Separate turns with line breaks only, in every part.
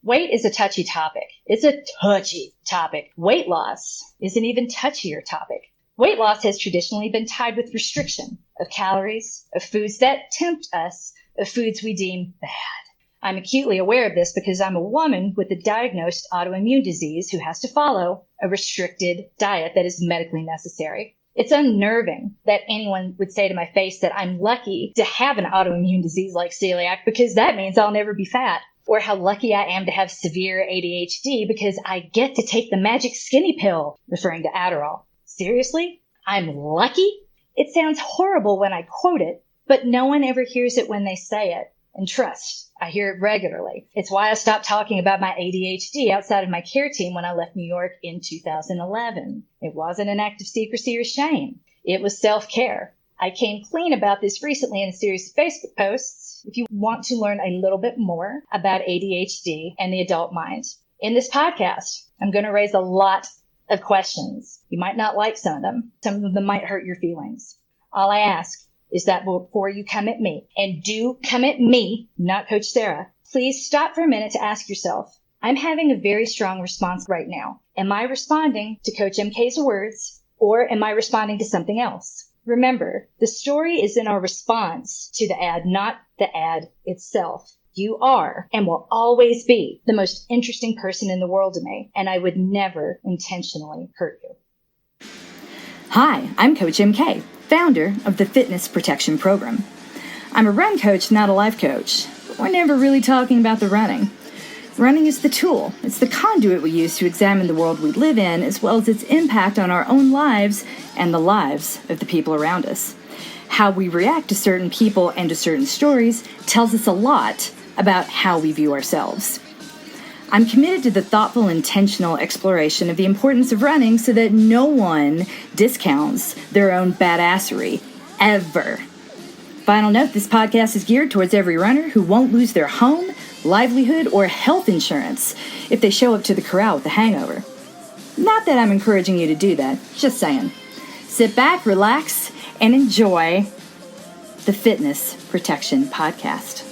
Weight is a touchy topic. It's a touchy topic. Weight loss is an even touchier topic. Weight loss has traditionally been tied with restriction of calories, of foods that tempt us, of foods we deem bad. I'm acutely aware of this because I'm a woman with a diagnosed autoimmune disease who has to follow a restricted diet that is medically necessary. It's unnerving that anyone would say to my face that I'm lucky to have an autoimmune disease like celiac because that means I'll never be fat. Or how lucky I am to have severe ADHD because I get to take the magic skinny pill, referring to Adderall. Seriously? I'm lucky? It sounds horrible when I quote it, but no one ever hears it when they say it. And trust, I hear it regularly. It's why I stopped talking about my ADHD outside of my care team when I left New York in 2011. It wasn't an act of secrecy or shame. It was self-care. I came clean about this recently in a series of Facebook posts. If you want to learn a little bit more about ADHD and the adult mind, in this podcast, I'm going to raise a lot of questions. You might not like some of them. Some of them might hurt your feelings. All I ask is that before you come at me, and do come at me, not Coach Sarah, please stop for a minute to ask yourself, I'm having a very strong response right now. Am I responding to Coach MK's words, or am I responding to something else? Remember, the story is in our response to the ad, not the ad itself. You are and will always be the most interesting person in the world to me, and I would never intentionally hurt you.
Hi, I'm Coach MK, founder of the Fitness Protection Program. I'm a run coach, not a life coach, but we're never really talking about the running. Running is the tool. It's the conduit we use to examine the world we live in, as well as its impact on our own lives and the lives of the people around us. How we react to certain people and to certain stories tells us a lot about how we view ourselves. I'm committed to the thoughtful, intentional exploration of the importance of running so that no one discounts their own badassery, ever. Final note, this podcast is geared towards every runner who won't lose their home, livelihood, or health insurance if they show up to the corral with a hangover. Not that I'm encouraging you to do that, just saying. Sit back, relax, and enjoy the Fitness Protection Podcast.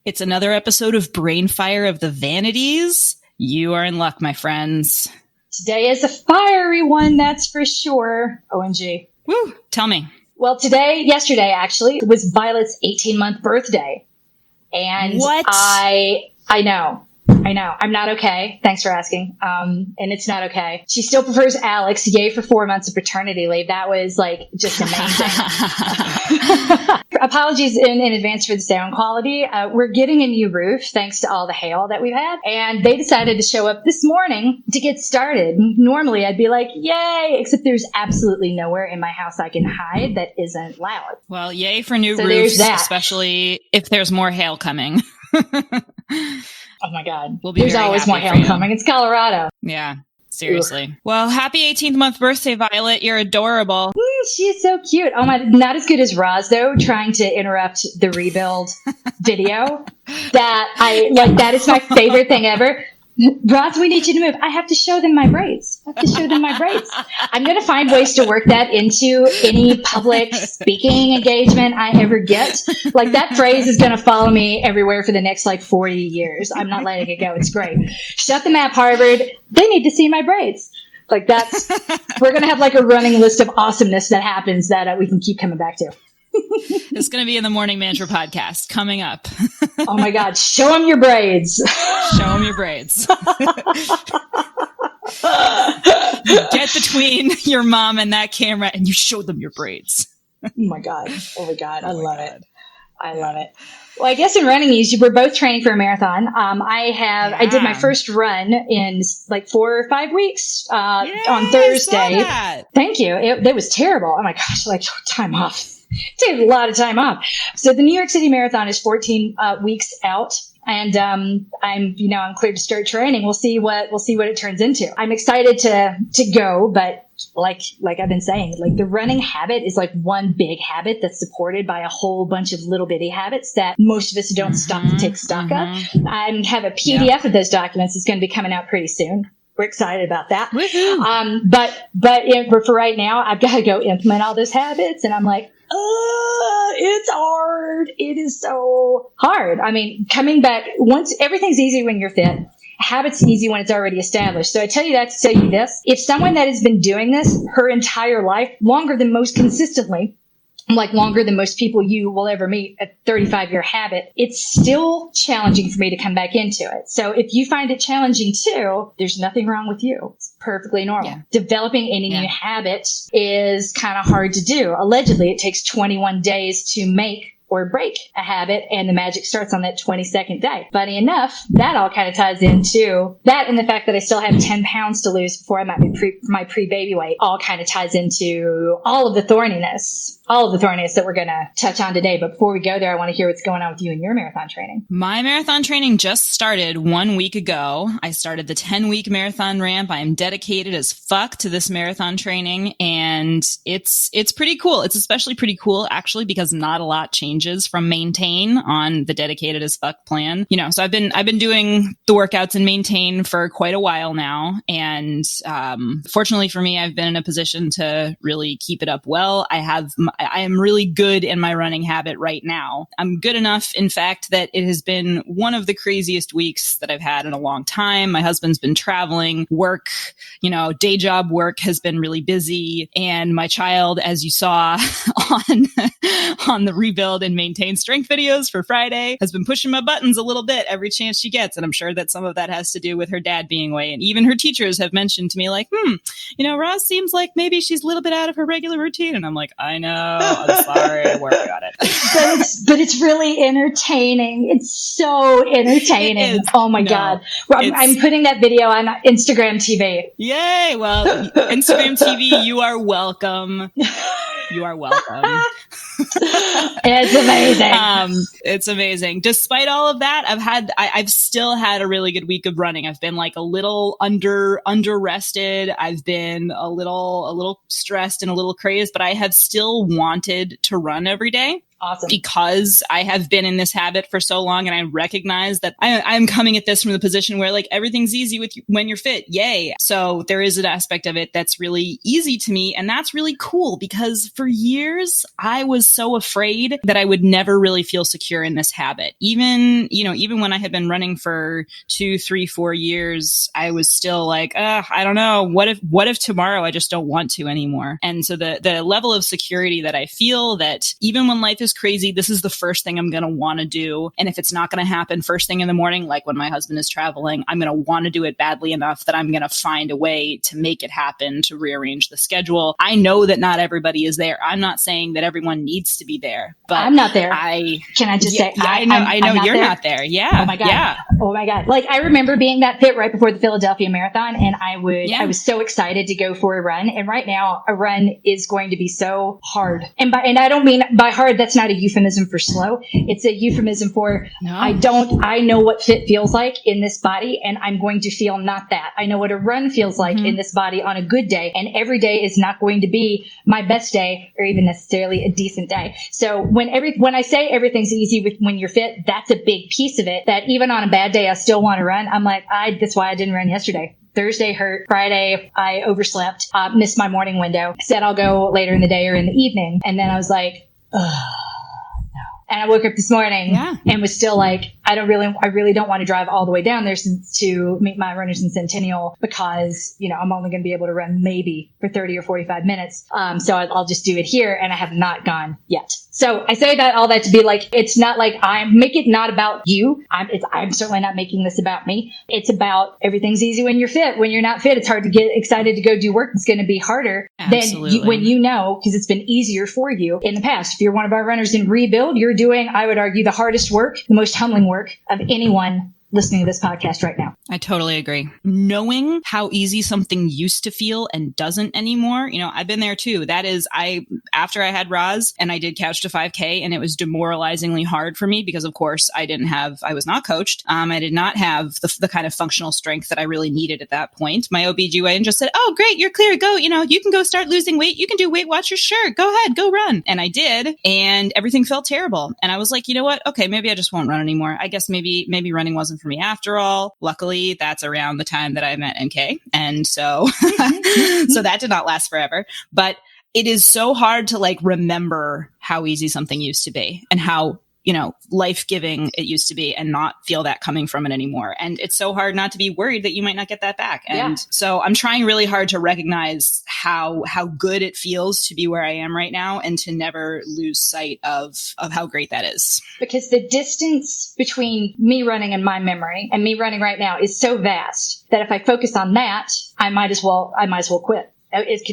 It's another episode of Brainfire of the Vanities. You are in luck, my friends.
Today is a fiery one, that's for sure. OMG.
Woo, tell me.
Well, yesterday actually, was Violet's 18-month birthday. And
what?
I know. I'm not okay. Thanks for asking. And it's not okay. She still prefers Alex. Yay for 4 months of paternity leave. That was just amazing. Apologies in advance for the sound quality. We're getting a new roof thanks to all the hail that we've had. And they decided to show up this morning to get started. Normally I'd be like, yay, except there's absolutely nowhere in my house I can hide that isn't loud.
Well, yay for new roofs, especially if there's more hail coming.
Oh my God.
There's
always more hail coming. It's Colorado.
Yeah, seriously. Oof. Well, happy 18th month birthday, Violet. You're adorable.
She's so cute. Oh my, not as good as Roz though, trying to interrupt the rebuild video. That is my favorite thing ever. Roz, we need you to move. I have to show them my braids. I'm going to find ways to work that into any public speaking engagement I ever get. That phrase is going to follow me everywhere for the next 40 years. I'm not letting it go. It's great. Shut the map, Harvard. They need to see my braids. We're going to have a running list of awesomeness that happens that we can keep coming back to.
It's going to be in the Morning Mantra podcast coming up.
Oh my God. Show them your braids.
Show them your braids. Get between your mom and that camera and you show them your braids.
Oh my God. I love it. Well, I guess in running news, we're both training for a marathon. I did my first run in 4 or 5 weeks on Thursday. Thank you. It was terrible. Oh my gosh, time off. Take a lot of time off. So the New York City Marathon is 14 weeks out, and I'm clear to start training. We'll see what it turns into. I'm excited to go, but like I've been saying, the running habit is one big habit that's supported by a whole bunch of little bitty habits that most of us don't stop to take stock of. I have a PDF of those documents. It's going to be coming out pretty soon. We're excited about that. But for right now, I've got to go implement all those habits. And I'm It's hard. It is so hard. I mean, coming back, once everything's easy when you're fit. Habits easy when it's already established. So I tell you that to tell you this. If someone that has been doing this her entire life, longer than most consistently, like longer than most people you will ever meet, a 35-year habit, it's still challenging for me to come back into it. So if you find it challenging too, there's nothing wrong with you. It's perfectly normal. Yeah. Developing any new habit is kind of hard to do. Allegedly, it takes 21 days to make or break a habit, and the magic starts on that 22nd day. Funny enough, that all kind of ties into that, and the fact that I still have 10 pounds to lose before I'm at my pre-baby weight all kind of ties into all of the thorniness that we're going to touch on today. But before we go there, I want to hear what's going on with you and your marathon training.
My marathon training just started 1 week ago. I started the 10-week marathon ramp. I am dedicated as fuck to this marathon training, and it's pretty cool. It's especially pretty cool actually because not a lot changes from Maintain on the dedicated as fuck plan. You know, so I've been doing the workouts in Maintain for quite a while now, and fortunately for me, I've been in a position to really keep it up well. I am really good in my running habit right now. I'm good enough, in fact, that it has been one of the craziest weeks that I've had in a long time. My husband's been traveling, work, day job work has been really busy. And my child, as you saw on the Rebuild and Maintain strength videos for Friday, has been pushing my buttons a little bit every chance she gets. And I'm sure that some of that has to do with her dad being away. And even her teachers have mentioned to me like, Roz seems like maybe she's a little bit out of her regular routine. And I'm like, I know, I'm sorry, working on it.
but it's really entertaining. It's so entertaining. Oh my God. I'm putting that video on Instagram TV.
Yay. Well, Instagram TV, you are welcome. You are welcome.
It's amazing.
It's amazing. Despite all of that, I've still had a really good week of running. I've been like a little under rested. I've been a little stressed and a little crazed, but I have still wanted to run every day.
Awesome.
Because I have been in this habit for so long, and I recognize that I'm coming at this from the position where like everything's easy with you when you're fit. Yay. So there is an aspect of it that's really easy to me. And that's really cool because for years I was so afraid that I would never really feel secure in this habit. Even when I had been running for 2, 3, 4 years, I was still like, I don't know. What if tomorrow I just don't want to anymore? And so the level of security that I feel that even when life is crazy, this is the first thing I'm going to want to do. And if it's not going to happen first thing in the morning, like when my husband is traveling, I'm going to want to do it badly enough that I'm going to find a way to make it happen, to rearrange the schedule. I know that not everybody is there. I'm not saying that everyone needs to be there, but
I'm not there.
Can
I just say,
I know you're not there. Yeah.
Oh my God.
Yeah.
Oh my God. Like I remember being that fit right before the Philadelphia Marathon, and I was so excited to go for a run. And right now a run is going to be so hard. And I don't mean by hard, that's not a euphemism for slow. It's a euphemism for I know what fit feels like in this body, and I'm going to feel not that. I know what a run feels like in this body on a good day, and every day is not going to be my best day or even necessarily a decent day. So when I say everything's easy when you're fit, that's a big piece of it, that even on a bad day, I still want to run. I'm like, that's why I didn't run yesterday. Thursday hurt. Friday, I overslept, missed my morning window, said I'll go later in the day or in the evening. And then I was like, and I woke up this morning and was still like, I really don't want to drive all the way down there to meet my runners in Centennial because, I'm only going to be able to run maybe for 30 or 45 minutes. So I'll just do it here, and I have not gone yet. So I say all that to be like, it's not like make it not about you. I'm certainly not making this about me. It's about everything's easy when you're fit. When you're not fit, it's hard to get excited to go do work. It's going to be harder than when because it's been easier for you in the past. If you're one of our runners in Rebuild, you're doing, I would argue, the hardest work, the most humbling work of anyone listening to this podcast right now.
I totally agree. Knowing how easy something used to feel and doesn't anymore, I've been there too. That is, after I had Roz and I did Couch to 5K, and it was demoralizingly hard for me because, of course, I was not coached. I did not have the kind of functional strength that I really needed at that point. My OBGYN just said, oh, great, you're clear. Go, you can go start losing weight. You can do Weight Watchers. Sure. Go ahead, go run. And I did. And everything felt terrible. And I was like, you know what? Okay, maybe I just won't run anymore. I guess maybe running wasn't for me after all. Luckily, that's around the time that I met NK. And so, so that did not last forever. But it is so hard to like remember how easy something used to be and how, life-giving it used to be and not feel that coming from it anymore. And it's so hard not to be worried that you might not get that back. And so I'm trying really hard to recognize how good it feels to be where I am right now and to never lose sight of how great that is.
Because the distance between me running and my memory and me running right now is so vast that if I focus on that, I might as well quit.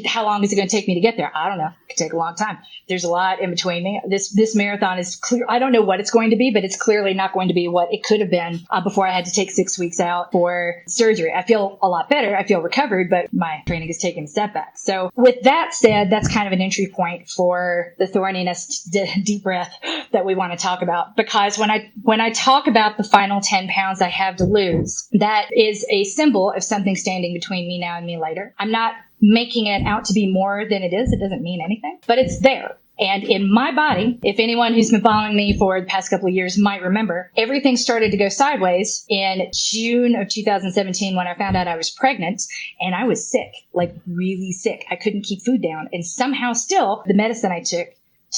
How long is it going to take me to get there? I don't know. It could take a long time. There's a lot in between me. This marathon is clear. I don't know what it's going to be, but it's clearly not going to be what it could have been before I had to take 6 weeks out for surgery. I feel a lot better. I feel recovered, but my training has taken a step back. So with that said, that's kind of an entry point for the thorniness deep breath that we want to talk about. Because when I talk about the final 10 pounds I have to lose, that is a symbol of something standing between me now and me later. I'm not making it out to be more than it is. It doesn't mean anything, but it's there. And in my body, if anyone who's been following me for the past couple of years might remember, everything started to go sideways in June of 2017 when I found out I was pregnant, and I was sick, like really sick. I couldn't keep food down. And somehow still the medicine I took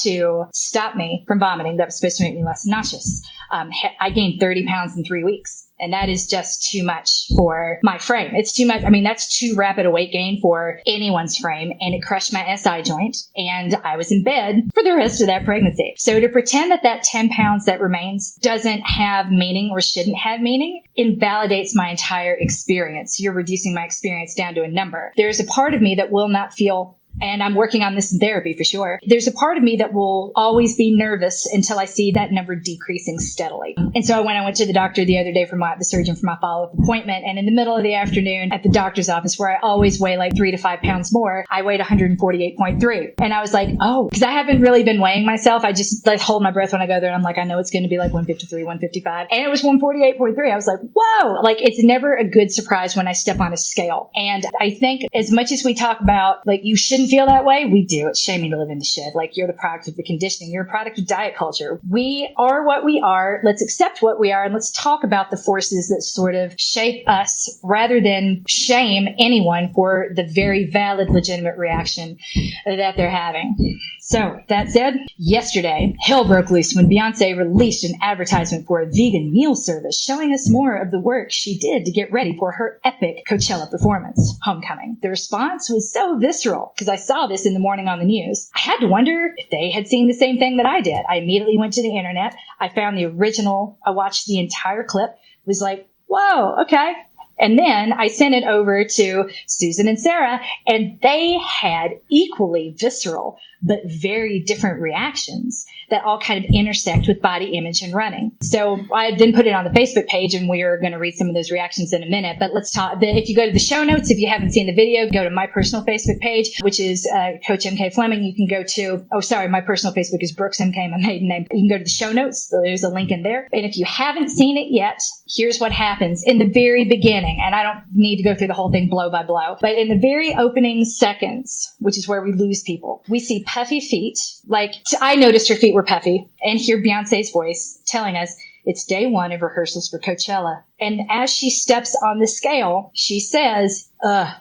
to stop me from vomiting that was supposed to make me less nauseous, I gained 30 pounds in 3 weeks. And that is just too much for my frame. It's too much. I mean, that's too rapid a weight gain for anyone's frame. And it crushed my SI joint. And I was in bed for the rest of that pregnancy. So to pretend that 10 pounds that remains doesn't have meaning or shouldn't have meaning invalidates my entire experience. You're reducing my experience down to a number. There's a part of me that will not feel, and I'm working on this in therapy for sure, there's a part of me that will always be nervous until I see that number decreasing steadily. And so when I went to the doctor the other day the surgeon for my follow-up appointment, and in the middle of the afternoon at the doctor's office where I always weigh like 3 to 5 pounds more, I weighed 148.3. And I was like, oh, because I haven't really been weighing myself. I just like hold my breath when I go there, and I'm like, I know it's going to be like 153, 155. And it was 148.3. I was like, whoa, like it's never a good surprise when I step on a scale. And I think as much as we talk about like you shouldn't feel that way, we do. It's shaming to live in the shed. Like you're the product of the conditioning. You're a product of diet culture. We are what we are. Let's accept what we are, and let's talk about the forces that sort of shape us rather than shame anyone for the very valid, legitimate reaction that they're having. So that said, yesterday, hell broke loose when Beyoncé released an advertisement for a vegan meal service showing us more of the work she did to get ready for her epic Coachella performance, Homecoming. The response was so visceral because I saw this in the morning on the news. I had to wonder if they had seen the same thing that I did. I immediately went to the internet. I found the original. I watched the entire clip. Was like, whoa, okay. And then I sent it over to Susan and Sarah, and they had equally visceral but very different reactions that all kind of intersect with body image and running. So I then put it on the Facebook page, and we're going to read some of those reactions in a minute. But let's talk. If you go to the show notes, if you haven't seen the video, go to my personal Facebook page, which is Coach MK Fleming. You can go to, my personal Facebook is Brooks MK, my maiden name. You can go to the show notes. So there's a link in there. And if you haven't seen it yet, here's what happens in the very beginning. And I don't need to go through the whole thing blow by blow, but in the very opening seconds, which is where we lose people, we see puffy feet. Like I noticed her feet were puffy, and hear Beyonce's voice telling us it's day one of rehearsals for Coachella. And as she steps on the scale, she says,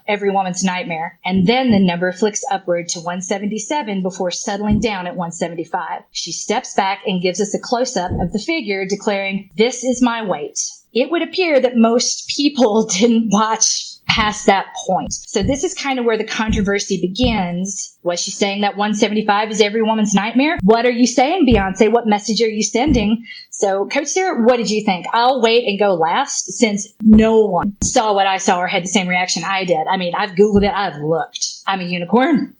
every woman's nightmare. And then the number flicks upward to 177 before settling down at 175. She steps back and gives us a close-up of the figure, declaring, "This is my weight." It would appear that most people didn't watch past that point. So this is kind of where the controversy begins. Was she saying that 175 is every woman's nightmare? What are you saying, Beyonce? What message are you sending? So, Coach Sarah, what did you think? I'll wait and go last since no one saw what I saw or had the same reaction I did. I mean, I've Googled it. I've looked. I'm a unicorn.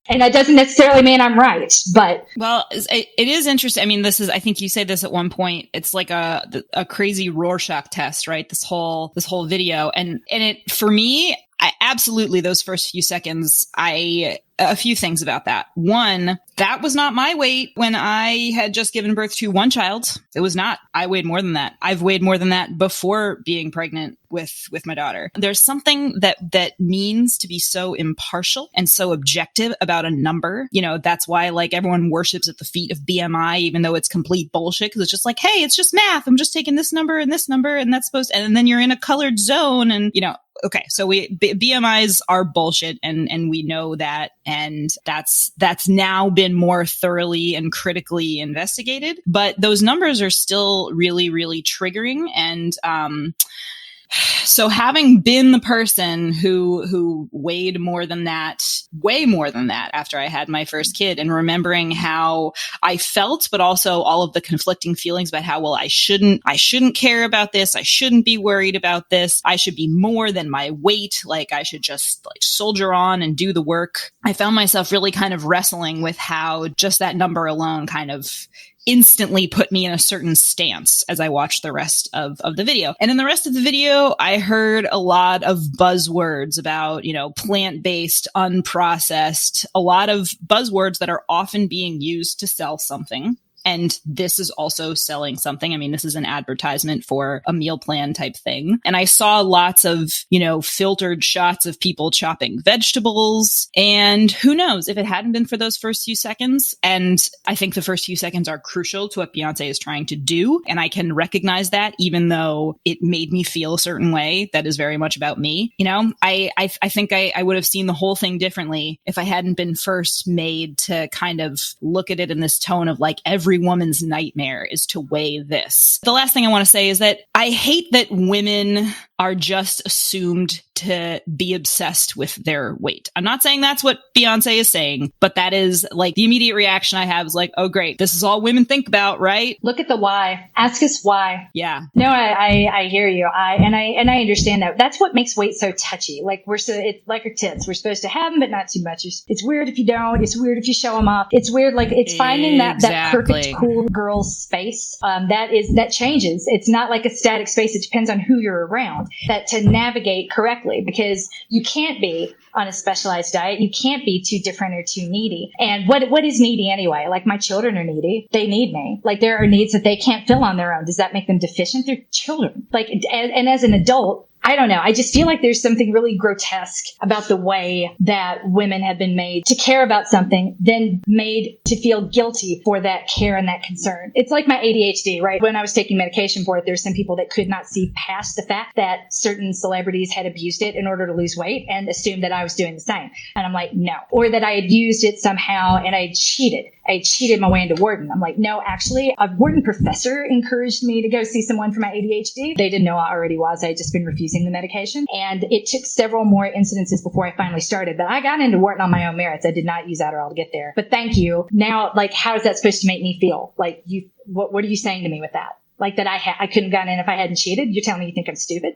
And that doesn't necessarily mean I'm right, but.
Well, it is interesting. I mean, I think you said this at one point. It's like a crazy Rorschach test, right? This whole video. And it, for me, I absolutely, those first few seconds, a few things about that. One, that was not my weight when I had just given birth to one child. It was not. I weighed more than that. I've weighed more than that before being pregnant with my daughter. There's something that means to be so impartial and so objective about a number. You know, that's why like everyone worships at the feet of BMI, even though it's complete bullshit, because it's just like, hey, it's just math. I'm just taking this number, and that's supposed to, and then you're in a colored zone. And, you know, okay, so BMIs are bullshit, and we know that, and that's now been more thoroughly and critically investigated. But those numbers are still really, really triggering, and so having been the person who weighed more than that, way more than that after I had my first kid, and remembering how I felt, but also all of the conflicting feelings about how, well, I shouldn't care about this. I shouldn't be worried about this. I should be more than my weight. Like, I should just like soldier on and do the work. I found myself really kind of wrestling with how just that number alone kind of instantly put me in a certain stance as I watched the rest of the video. And in the rest of the video, I heard a lot of buzzwords about, plant-based, unprocessed, a lot of buzzwords that are often being used to sell something. And this is also selling something. I mean, this is an advertisement for a meal plan type thing. And I saw lots of, filtered shots of people chopping vegetables. And who knows if it hadn't been for those first few seconds. And I think the first few seconds are crucial to what Beyoncé is trying to do. And I can recognize that, even though it made me feel a certain way that is very much about me. I think I would have seen the whole thing differently if I hadn't been first made to kind of look at it in this tone of like, every woman's nightmare is to weigh this. The last thing I want to say is that I hate that women are just assumed to be obsessed with their weight. I'm not saying that's what Beyoncé is saying, but that is like the immediate reaction I have is like, oh great, this is all women think about, right?
Look at the why. Ask us why.
Yeah.
No, I hear you. I understand that. That's what makes weight so touchy. Like it's like our tits. We're supposed to have them, but not too much. It's weird if you don't. It's weird if you show them off. It's weird. Like it's finding that perfect cool girl space. That changes. It's not like a static space. It depends on who you're around. That to navigate correctly, because you can't be on a specialized diet. You can't be too different or too needy. And what is needy anyway? Like my children are needy. They need me. Like there are needs that they can't fill on their own. Does that make them deficient? They're children. Like, and as an adult, I don't know. I just feel like there's something really grotesque about the way that women have been made to care about something, then made to feel guilty for that care and that concern. It's like my ADHD, right? When I was taking medication for it, there's some people that could not see past the fact that certain celebrities had abused it in order to lose weight and assumed that I was doing the same. And I'm like, no. Or that I had used it somehow and I cheated. I cheated my way into Wharton. I'm like, no, actually, a Wharton professor encouraged me to go see someone for my ADHD. They didn't know I already was. I had just been refusing the medication. And it took several more incidences before I finally started. But I got into Wharton on my own merits. I did not use Adderall to get there. But thank you. Now, like, how is that supposed to make me feel? Like, what are you saying to me with that? Like that I couldn't have gotten in if I hadn't cheated? You're telling me you think I'm stupid?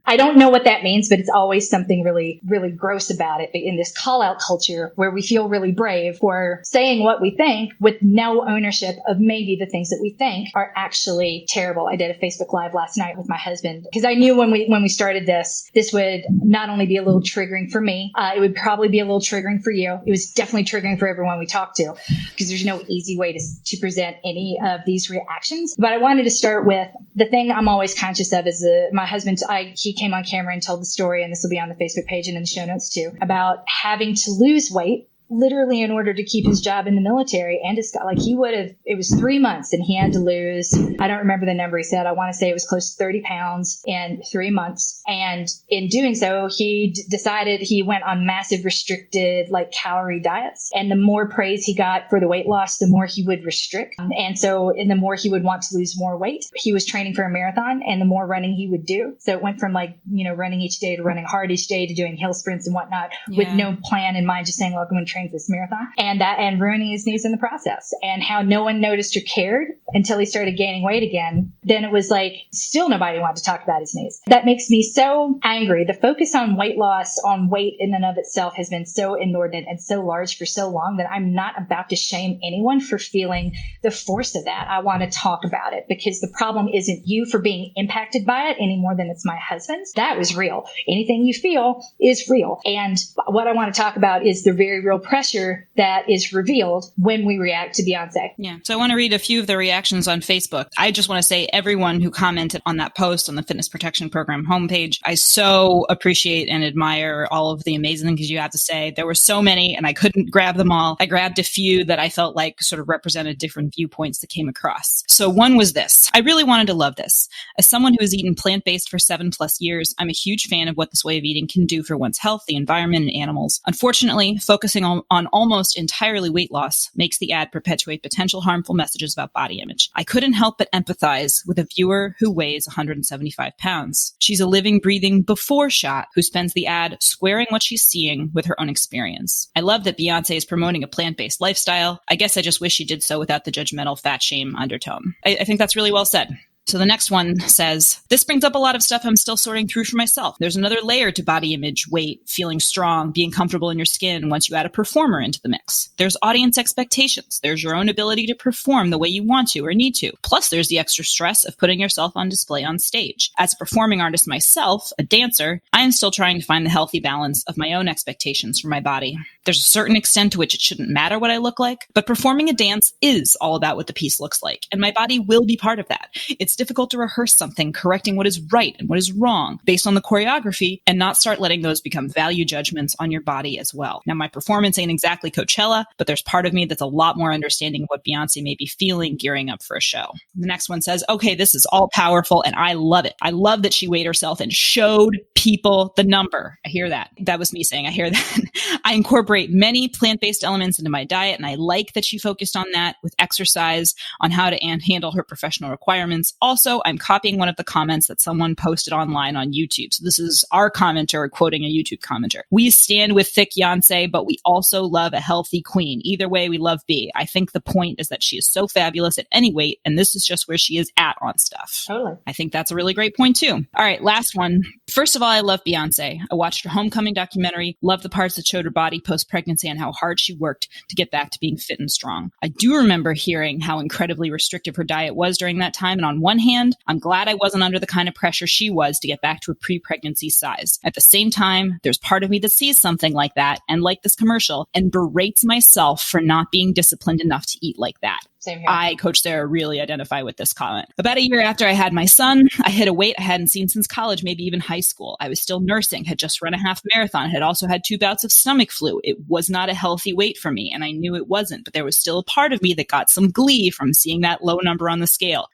I don't know what that means, but it's always something really, really gross about it in this call out culture where we feel really brave for saying what we think with no ownership of maybe the things that we think are actually terrible. I did a Facebook Live last night with my husband because I knew when we started this would not only be a little triggering for me, it would probably be a little triggering for you. It was definitely triggering for everyone we talked to because there's no easy way to present any of these reactions. But I wanted to start with the thing I'm always conscious of is my husband. He came on camera and told the story, and this will be on the Facebook page and in the show notes too, about having to lose weight literally in order to keep his job in the military. And it was 3 months and he had to lose, I don't remember the number he said. I want to say it was close to 30 pounds in 3 months. And in doing so, he decided he went on massive restricted calorie diets. And the more praise he got for the weight loss, the more he would restrict. And the more he would want to lose more weight. He was training for a marathon and the more running he would do. So it went from running each day to running hard each day to doing hill sprints and whatnot with no plan in mind, just saying, look, I'm going to train for this marathon, and ruining his knees in the process. And how no one noticed or cared until he started gaining weight again. Then it was still nobody wanted to talk about his knees. That makes me so angry. The focus on weight loss, on weight in and of itself, has been so inordinate and so large for so long that I'm not about to shame anyone for feeling the force of that. I want to talk about it because the problem isn't you for being impacted by it any more than it's my husband's. That was real. Anything you feel is real. And what I want to talk about is the very real pressure that is revealed when we react to Beyoncé.
Yeah. So I want to read a few of the reactions on Facebook. I just want to say everyone who commented on that post on the Fitness Protection Program homepage, I so appreciate and admire all of the amazing things you have to say. There were so many and I couldn't grab them all. I grabbed a few that I felt like sort of represented different viewpoints that came across. So one was this. I really wanted to love this. As someone who has eaten plant-based for 7+ years, I'm a huge fan of what this way of eating can do for one's health, the environment, and animals. Unfortunately, focusing on almost entirely weight loss makes the ad perpetuate potential harmful messages about body image. I couldn't help but empathize with a viewer who weighs 175 pounds. She's a living, breathing before shot who spends the ad squaring what she's seeing with her own experience. I love that Beyoncé is promoting a plant-based lifestyle. I guess I just wish she did so without the judgmental fat shame undertone. I think that's really well said. So the next one says, this brings up a lot of stuff I'm still sorting through for myself. There's another layer to body image, weight, feeling strong, being comfortable in your skin once you add a performer into the mix. There's audience expectations. There's your own ability to perform the way you want to or need to. Plus, there's the extra stress of putting yourself on display on stage. As a performing artist myself, a dancer, I am still trying to find the healthy balance of my own expectations for my body. There's a certain extent to which it shouldn't matter what I look like, but performing a dance is all about what the piece looks like, and my body will be part of that. It's difficult to rehearse something, correcting what is right and what is wrong based on the choreography and not start letting those become value judgments on your body as well. Now, my performance ain't exactly Coachella, but there's part of me that's a lot more understanding of what Beyoncé may be feeling gearing up for a show. The next one says, okay, this is all powerful and I love it. I love that she weighed herself and showed people the number. I hear that. That was me saying, I hear that. I incorporate many plant-based elements into my diet and I like that she focused on that with exercise, on how to handle her professional requirements. Also, I'm copying one of the comments that someone posted online on YouTube. So this is our commenter quoting a YouTube commenter. We stand with thick Beyoncé, but we also love a healthy queen. Either way, we love B. I think the point is that she is so fabulous at any weight, and this is just where she is at on stuff.
Totally.
I think that's a really great point too. All right, last one. First of all, I love Beyoncé. I watched her Homecoming documentary, loved the parts that showed her body post-pregnancy and how hard she worked to get back to being fit and strong. I do remember hearing how incredibly restrictive her diet was during that time, and on one hand, I'm glad I wasn't under the kind of pressure she was to get back to a pre-pregnancy size. At the same time, there's part of me that sees something like that and like this commercial and berates myself for not being disciplined enough to eat like that.
Same here.
I, Coach Sarah, really identify with this comment. About a year after I had my son, I hit a weight I hadn't seen since college, maybe even high school. I was still nursing, had just run a half marathon, had also had 2 bouts of stomach flu. It was not a healthy weight for me, and I knew it wasn't, but there was still a part of me that got some glee from seeing that low number on the scale.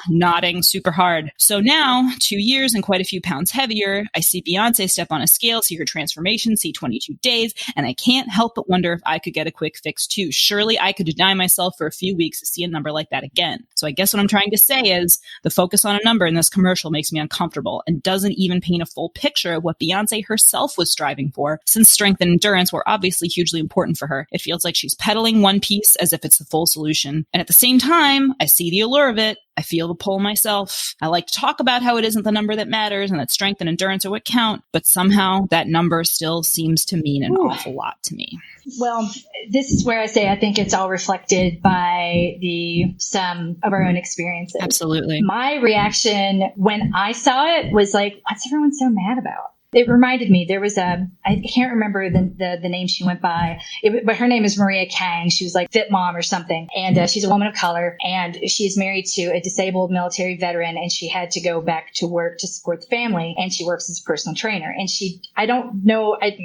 Nodding super hard. So now, 2 years and quite a few pounds heavier, I see Beyoncé step on a scale, see her transformation, see 22 days, and I can't help but wonder if I could get a quick fix too. Surely I could deny myself for a few weeks to see a number like that again. So I guess what I'm trying to say is the focus on a number in this commercial makes me uncomfortable and doesn't even paint a full picture of what Beyoncé herself was striving for, since strength and endurance were obviously hugely important for her. It feels like she's peddling one piece as if it's the full solution. And at the same time, I see the allure of it. I feel the pull myself. I like to talk about how it isn't the number that matters and that strength and endurance are what count, but somehow that number still seems to mean an awful lot to me.
Well, this is where I say I think it's all reflected by the sum of our own experiences.
Absolutely.
My reaction when I saw it was like, what's everyone so mad about? It reminded me, there was I can't remember the name she went by, but her name is Maria Kang. She was like Fit Mom or something. And she's a woman of color and she's married to a disabled military veteran and she had to go back to work to support the family. And she works as a personal trainer. And I don't know, I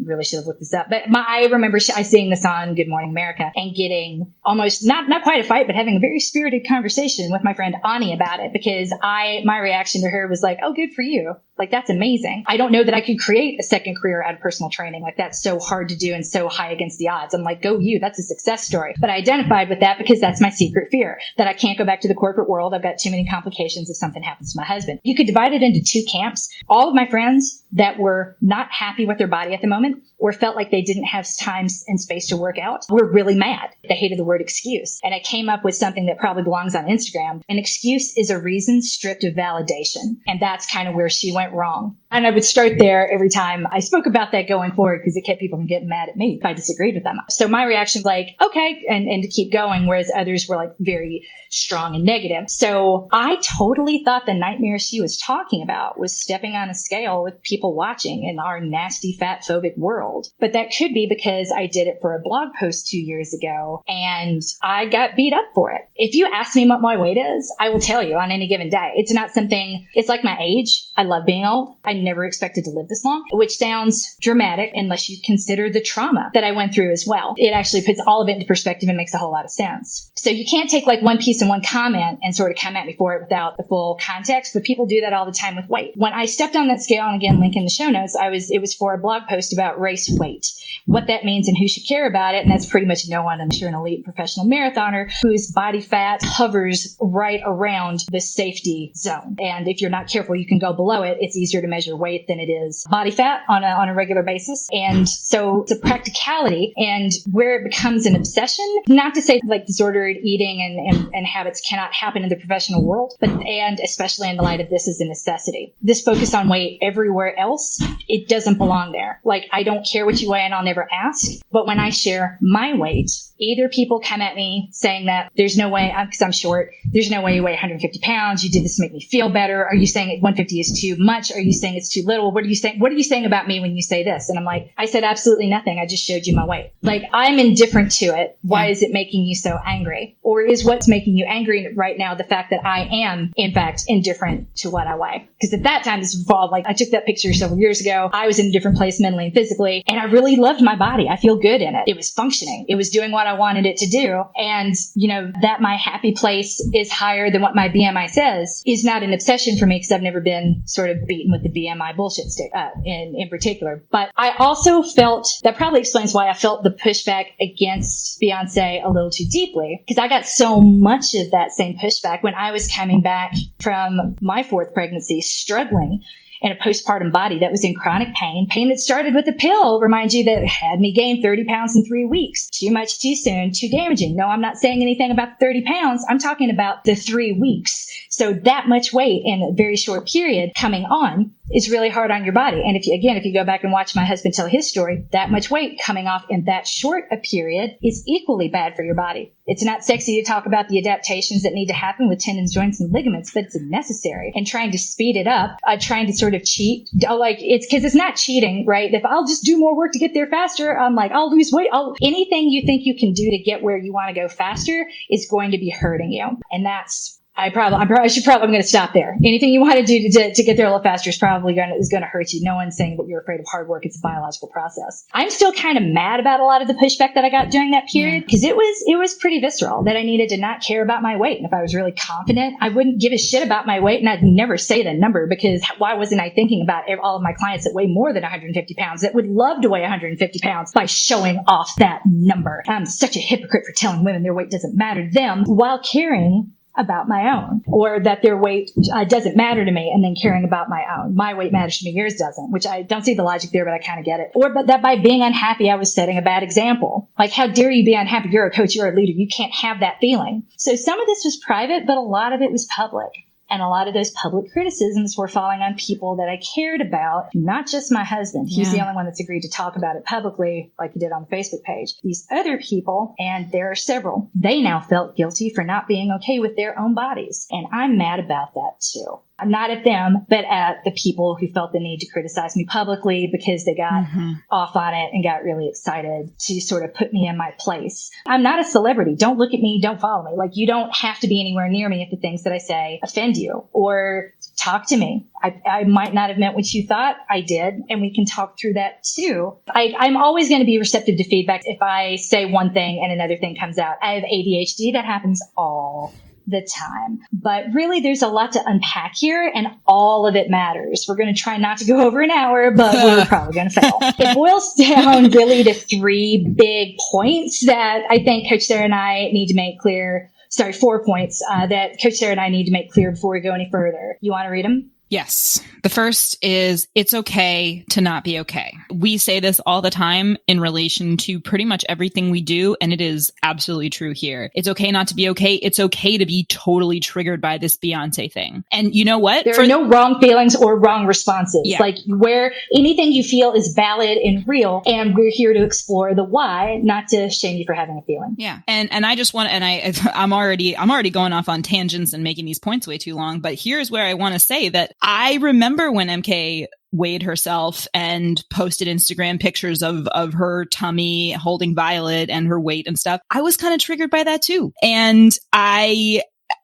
really should have looked this up, but I remember I seeing this on Good Morning America and getting almost not quite a fight, but having a very spirited conversation with my friend Ani about it because my reaction to her was like, oh, good for you. Like, that's amazing. I don't know that I could create a second career out of personal training. Like, that's so hard to do and so high against the odds. I'm like, go you. That's a success story. But I identified with that because that's my secret fear, that I can't go back to the corporate world. I've got too many complications if something happens to my husband. You could divide it into 2 camps. All of my friends that were not happy with their body at the moment or felt like they didn't have time and space to work out were really mad. They hated the word excuse. And I came up with something that probably belongs on Instagram. An excuse is a reason stripped of validation. And that's kind of where she went wrong. And I would start there every time I spoke about that going forward because it kept people from getting mad at me if I disagreed with them. So my reaction was like, okay, and to keep going, whereas others were like very strong and negative. So I totally thought the nightmare she was talking about was stepping on a scale with people watching in our nasty fat phobic world. world. But that could be because I did it for a blog post 2 years ago and I got beat up for it. If you ask me what my weight is, I will tell you on any given day. It's not something, it's like my age. I love being old. I never expected to live this long, which sounds dramatic unless you consider the trauma that I went through as well. It actually puts all of it into perspective and makes a whole lot of sense. So you can't take like one piece and one comment and sort of come at me for it without the full context, but people do that all the time with weight. When I stepped on that scale, and again, link in the show notes, it was for a blog post about race weight, what that means and who should care about it. And that's pretty much no one, I'm sure, an elite professional marathoner whose body fat hovers right around the safety zone. And if you're not careful, you can go below it. It's easier to measure weight than it is body fat on a regular basis. And so it's a practicality, and where it becomes an obsession, not to say like disordered eating and habits cannot happen in the professional world, but, and especially in the light of this, is a necessity. This focus on weight everywhere else, it doesn't belong there. Like, I don't care what you weigh and I'll never ask. But when I share my weight, either people come at me saying that there's no way, because I'm short, there's no way you weigh 150 pounds. You did this to make me feel better. Are you saying 150 is too much? Are you saying it's too little? What are you saying? What are you saying about me when you say this? And I'm like, I said absolutely nothing. I just showed you my weight. Like, I'm indifferent to it. Why is it making you so angry? Or is what's making you angry right now the fact that I am, in fact, indifferent to what I weigh? Because at that time, this involved, like, I took that picture several years ago. I was in a different place mentally and physically, and I really loved my body. I feel good in it. It was functioning. It was doing what I wanted it to do. And, you know, that my happy place is higher than what my BMI says is not an obsession for me, because I've never been sort of beaten with the BMI bullshit stick in particular. But I also felt, that probably explains why I felt the pushback against Beyoncé a little too deeply, because I got so much of that same pushback when I was coming back from my fourth pregnancy, struggling in a postpartum body that was in chronic pain that started with a pill, remind you, that had me gain 30 pounds in 3 weeks. Too much, too soon, too damaging. No, I'm not saying anything about the 30 pounds. I'm talking about the 3 weeks. So that much weight in a very short period coming on is really hard on your body. And if you go back and watch my husband tell his story, that much weight coming off in that short a period is equally bad for your body. It's not sexy to talk about the adaptations that need to happen with tendons, joints, and ligaments, but it's necessary. And trying to speed it up, trying to sort of cheat, like, it's because it's not cheating, right? If I'll just do more work to get there faster, I'm like, I'll lose weight. Anything you think you can do to get where you want to go faster is going to be hurting you. And that's, I'm going to stop there. Anything you want to do to get there a little faster is probably going to hurt you. No one's saying that you're afraid of hard work. It's a biological process. I'm still kind of mad about a lot of the pushback that I got during that period, because it was pretty visceral that I needed to not care about my weight. And if I was really confident, I wouldn't give a shit about my weight, and I'd never say the number, because why wasn't I thinking about all of my clients that weigh more than 150 pounds that would love to weigh 150 pounds by showing off that number? I'm such a hypocrite for telling women their weight doesn't matter to them while caring about my own, or that their weight doesn't matter to me and then caring about my own. My weight matters to me, yours doesn't, which I don't see the logic there, but I kind of get it. But that by being unhappy, I was setting a bad example. Like, how dare you be unhappy? You're a coach, you're a leader. You can't have that feeling. So some of this was private, but a lot of it was public. And a lot of those public criticisms were falling on people that I cared about, not just my husband. He's the only one that's agreed to talk about it publicly, like he did on the Facebook page. These other people, and there are several, they now felt guilty for not being okay with their own bodies. And I'm mad about that too. Not at them, but at the people who felt the need to criticize me publicly because they got off on it and got really excited to sort of put me in my place. I'm not a celebrity. Don't look at me. Don't follow me. Like, you don't have to be anywhere near me if the things that I say offend you, or talk to me. I might not have meant what you thought I did, and we can talk through that too. I'm always going to be receptive to feedback if I say one thing and another thing comes out. I have ADHD. That happens all the time. But really, there's a lot to unpack here, and all of it matters. We're going to try not to go over an hour, but we're probably going to fail. It boils down really to 3 big points that I think Coach Sarah and I need to make clear. 4 points that Coach Sarah and I need to make clear before we go any further. You want to read them?
Yes. The first is, it's okay to not be okay. We say this all the time in relation to pretty much everything we do, and it is absolutely true here. It's okay not to be okay. It's okay to be totally triggered by this Beyoncé thing. And you know what?
There are no wrong feelings or wrong responses. Yeah. Like, where anything you feel is valid and real, and we're here to explore the why, not to shame you for having a feeling.
Yeah. And I just want, and I'm already going off on tangents and making these points way too long, but here's where I want to say that I remember when MK weighed herself and posted Instagram pictures of her tummy holding Violet and her weight and stuff, I was kind of triggered by that too. And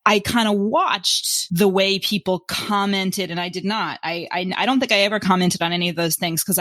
I kind of watched the way people commented, and I did not. I don't think I ever commented on any of those things because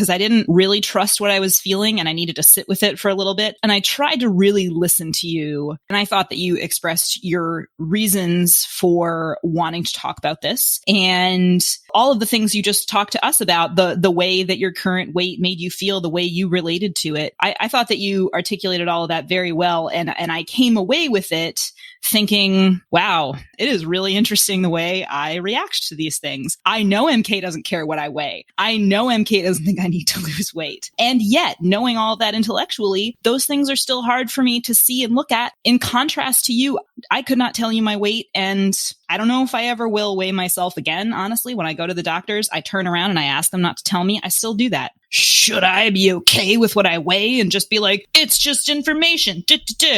I didn't really trust what I was feeling, and I needed to sit with it for a little bit. And I tried to really listen to you, and I thought that you expressed your reasons for wanting to talk about this and all of the things you just talked to us about, the way that your current weight made you feel, the way you related to it. I thought that you articulated all of that very well, and I came away with it thinking, wow, it is really interesting the way I react to these things. I know MK doesn't care what I weigh. I know MK doesn't think I need to lose weight. And yet, knowing all of that intellectually, those things are still hard for me to see and look at. In contrast to you, I could not tell you my weight, and I don't know if I ever will weigh myself again. Honestly, when I go to the doctors, I turn around and I ask them not to tell me. I still do that. Should I be okay with what I weigh and just be like, it's just information.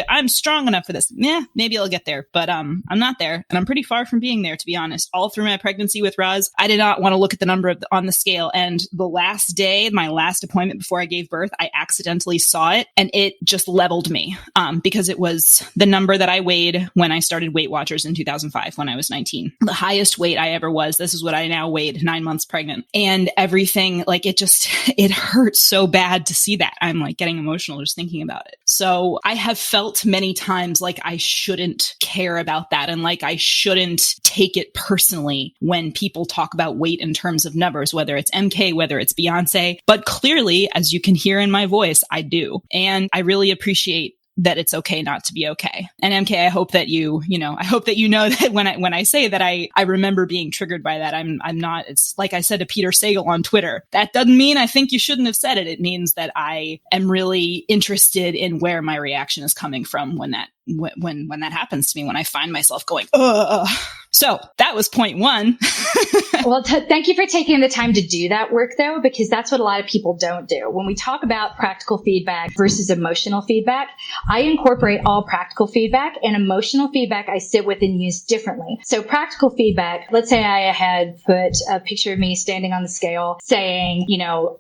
I'm strong enough for this. Yeah, maybe I'll get there, but I'm not there, and I'm pretty far from being there, to be honest. All through my pregnancy with Roz, I did not want to look at the number on the scale, and the last day, my last appointment before I gave birth, I accidentally saw it, and it just leveled me because it was the number that I weighed when I started Weight Watchers in 2005 when I was 19. The highest weight I ever was. This is what I now weighed 9 months pregnant, and everything, like, it hurts so bad to see that. I'm like getting emotional just thinking about it. So I have felt many times like I shouldn't care about that, and like I shouldn't take it personally when people talk about weight in terms of numbers, whether it's MK, whether it's Beyoncé. But clearly, as you can hear in my voice, I do. And I really appreciate that it's okay not to be okay. And MK, I hope that you know that when I say that I remember being triggered by that, I'm not, it's like I said to Peter Sagal on Twitter, that doesn't mean I think you shouldn't have said it. It means that I am really interested in where my reaction is coming from when that happens to me, when I find myself going, ugh. So that was point one.
Well, thank you for taking the time to do that work, though, because that's what a lot of people don't do. When we talk about practical feedback versus emotional feedback, I incorporate all practical feedback, and emotional feedback I sit with and use differently. So practical feedback, let's say I had put a picture of me standing on the scale saying,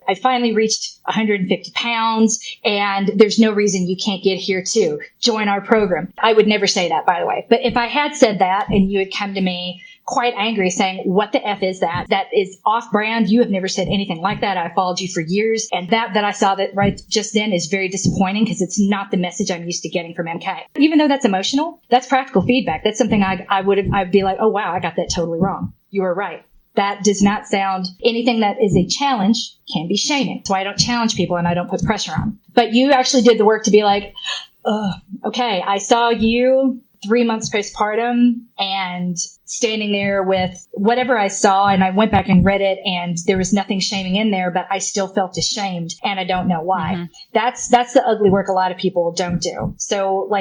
I finally reached 150 pounds and there's no reason you can't get here too. Join our program. I would never say that, by the way. But if I had said that and you had come to me quite angry saying, what the F is that? That is off brand. You have never said anything like that. I followed you for years. And that I saw that right just then is very disappointing because it's not the message I'm used to getting from MK. Even though that's emotional, that's practical feedback. That's something I'd be like, oh, wow, I got that totally wrong. You were right. That does not sound, anything that is a challenge can be shaming. So I don't challenge people and I don't put pressure on. But you actually did the work to be like, okay, I saw you 3 months postpartum and standing there with whatever I saw, and I went back and read it, and there was nothing shaming in there, but I still felt ashamed, and I don't know why. Mm-hmm. That's the ugly work a lot of people don't do. So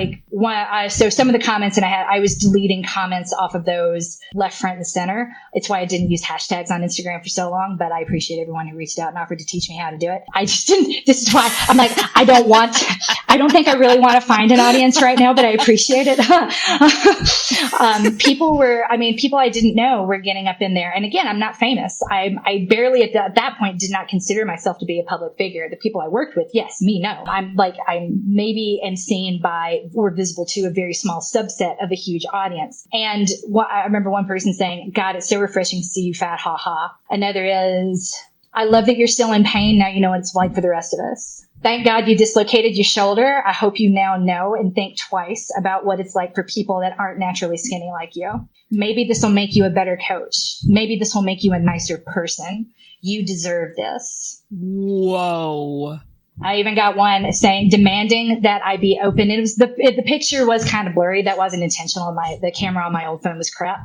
so some of the comments, and I was deleting comments off of those left, front, and center. It's why I didn't use hashtags on Instagram for so long, but I appreciate everyone who reached out and offered to teach me how to do it. I just didn't. This is why I'm like, I don't think I really want to find an audience right now, but I appreciate it. People I didn't know were getting up in there. And again, I'm not famous. I barely at that point did not consider myself to be a public figure. The people I worked with, yes, me, no. I'm maybe am seen by or visible to a very small subset of a huge audience. And I remember one person saying, God, it's so refreshing to see you fat, ha ha. Another is, I love that you're still in pain. Now you know what it's like for the rest of us. Thank God you dislocated your shoulder. I hope you now know and think twice about what it's like for people that aren't naturally skinny like you. Maybe this will make you a better coach. Maybe this will make you a nicer person. You deserve this.
Whoa.
I even got one saying, demanding that I be open. It was the picture was kind of blurry. That wasn't intentional. The camera on my old phone was crap.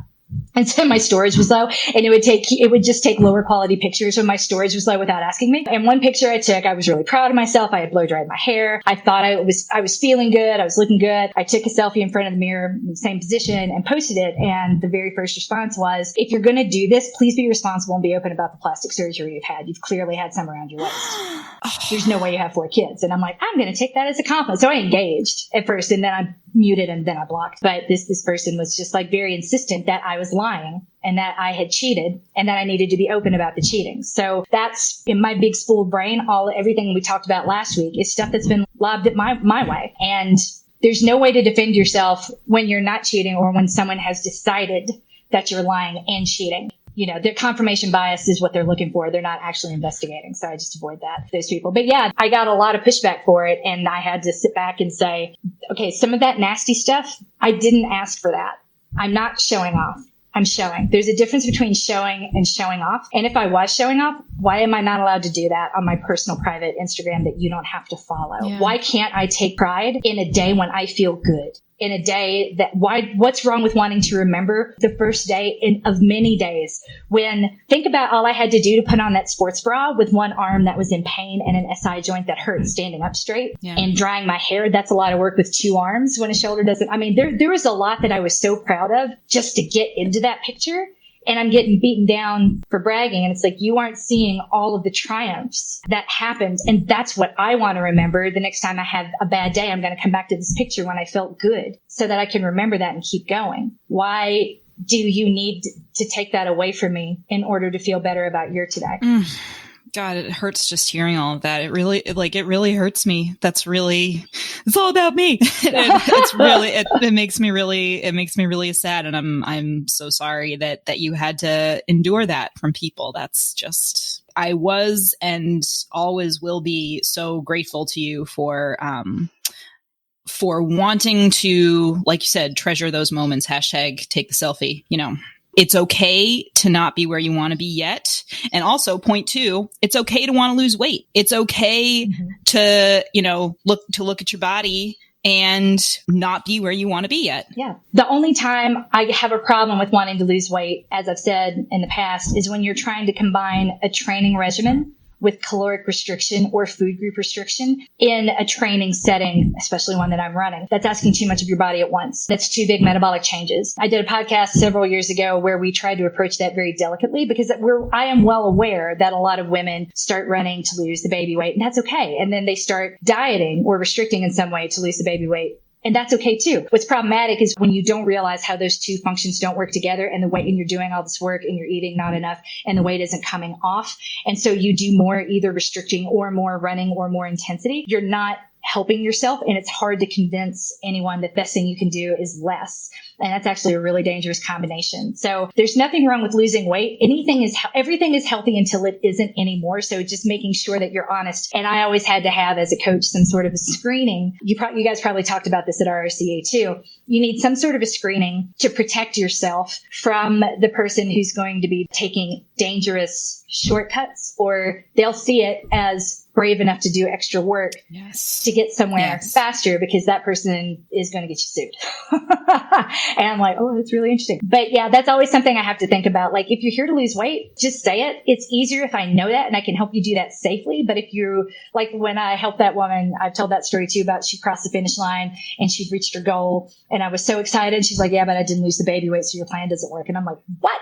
And so my storage was low, and it would just take lower quality pictures when my storage was low without asking me. And one picture I took, I was really proud of myself. I had blow dried my hair. I thought I was feeling good. I was looking good. I took a selfie in front of the mirror in the same position and posted it. And the very first response was, if you're going to do this, please be responsible and be open about the plastic surgery you've had. You've clearly had some around your waist. There's no way you have 4 kids. And I'm like, I'm going to take that as a compliment. So I engaged at first, and then I muted and then I blocked. But this person was just like very insistent that I was lying and that I had cheated and that I needed to be open about the cheating. So that's in my big spooled brain. Everything we talked about last week is stuff that's been lobbed at my way. And there's no way to defend yourself when you're not cheating or when someone has decided that you're lying and cheating. Their confirmation bias is what they're looking for. They're not actually investigating. So I just avoid those people. But yeah, I got a lot of pushback for it. And I had to sit back and say, okay, some of that nasty stuff, I didn't ask for that. I'm not showing off. I'm showing. There's a difference between showing and showing off. And if I was showing off, why am I not allowed to do that on my personal private Instagram that you don't have to follow? Yeah. Why can't I take pride in a day when I feel good? In a day what's wrong with wanting to remember the first day of many days when think about all I had to do to put on that sports bra with one arm that was in pain and an SI joint that hurt standing up straight and drying my hair. That's a lot of work with two arms when a shoulder doesn't. I mean, there was a lot that I was so proud of just to get into that picture. And I'm getting beaten down for bragging. And it's like, you aren't seeing all of the triumphs that happened. And that's what I want to remember. The next time I have a bad day, I'm going to come back to this picture when I felt good so that I can remember that and keep going. Why do you need to take that away from me in order to feel better about your today?
God, it hurts just hearing all of that. It really hurts me. It's all about me. It makes me really sad. And I'm so sorry that you had to endure that from people. That's just, I was and always will be so grateful to you for wanting to, like you said, treasure those moments, #take the selfie, It's okay to not be where you want to be yet. And also point 2, it's okay to want to lose weight. It's okay to, look at your body and not be where you want to be yet.
Yeah. The only time I have a problem with wanting to lose weight, as I've said in the past, is when you're trying to combine a training regimen with caloric restriction or food group restriction in a training setting, especially one that I'm running. That's asking too much of your body at once. That's 2 big metabolic changes. I did a podcast several years ago where we tried to approach that very delicately because I am well aware that a lot of women start running to lose the baby weight, and that's okay. And then they start dieting or restricting in some way to lose the baby weight. And that's okay too. What's problematic is when you don't realize how those 2 functions don't work together and the weight, and you're doing all this work and you're eating not enough and the weight isn't coming off. And so you do more either restricting or more running or more intensity. You're not helping yourself. And it's hard to convince anyone that the best thing you can do is less. And that's actually a really dangerous combination. So there's nothing wrong with losing weight. Everything is healthy until it isn't anymore. So just making sure that you're honest. And I always had to have, as a coach, some sort of a screening. You guys probably talked about this at RRCA too. You need some sort of a screening to protect yourself from the person who's going to be taking dangerous shortcuts, or they'll see it as brave enough to do extra work to get somewhere faster because that person is going to get you sued. And I'm like, oh, that's really interesting. But yeah, that's always something I have to think about. Like, if you're here to lose weight, just say it. It's easier if I know that and I can help you do that safely. But if you, like when I helped that woman, I've told that story too about she crossed the finish line and she'd reached her goal. And I was so excited. She's like, yeah, but I didn't lose the baby weight. So your plan doesn't work. And I'm like, what?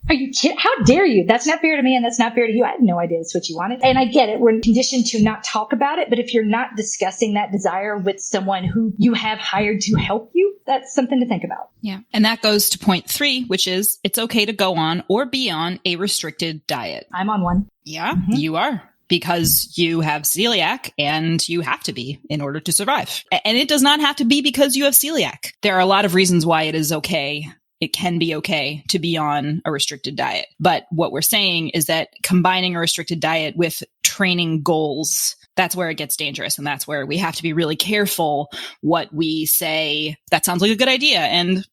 Are you kidding? How dare you? That's not fair to me and that's not fair to you. I had no idea that's what you wanted. And I get it. We're conditioned to not talk about it. But if you're not discussing that desire with someone who you have hired to help you, that's something to think about.
Yeah. And that goes to point 3, which is it's okay to go on or be on a restricted diet.
I'm on one.
Yeah, you are. Because you have celiac and you have to be in order to survive. And it does not have to be because you have celiac. There are a lot of reasons why it is okay. It can be okay to be on a restricted diet. But what we're saying is that combining a restricted diet with training goals, that's where it gets dangerous. And that's where we have to be really careful what we say. That sounds like a good idea. And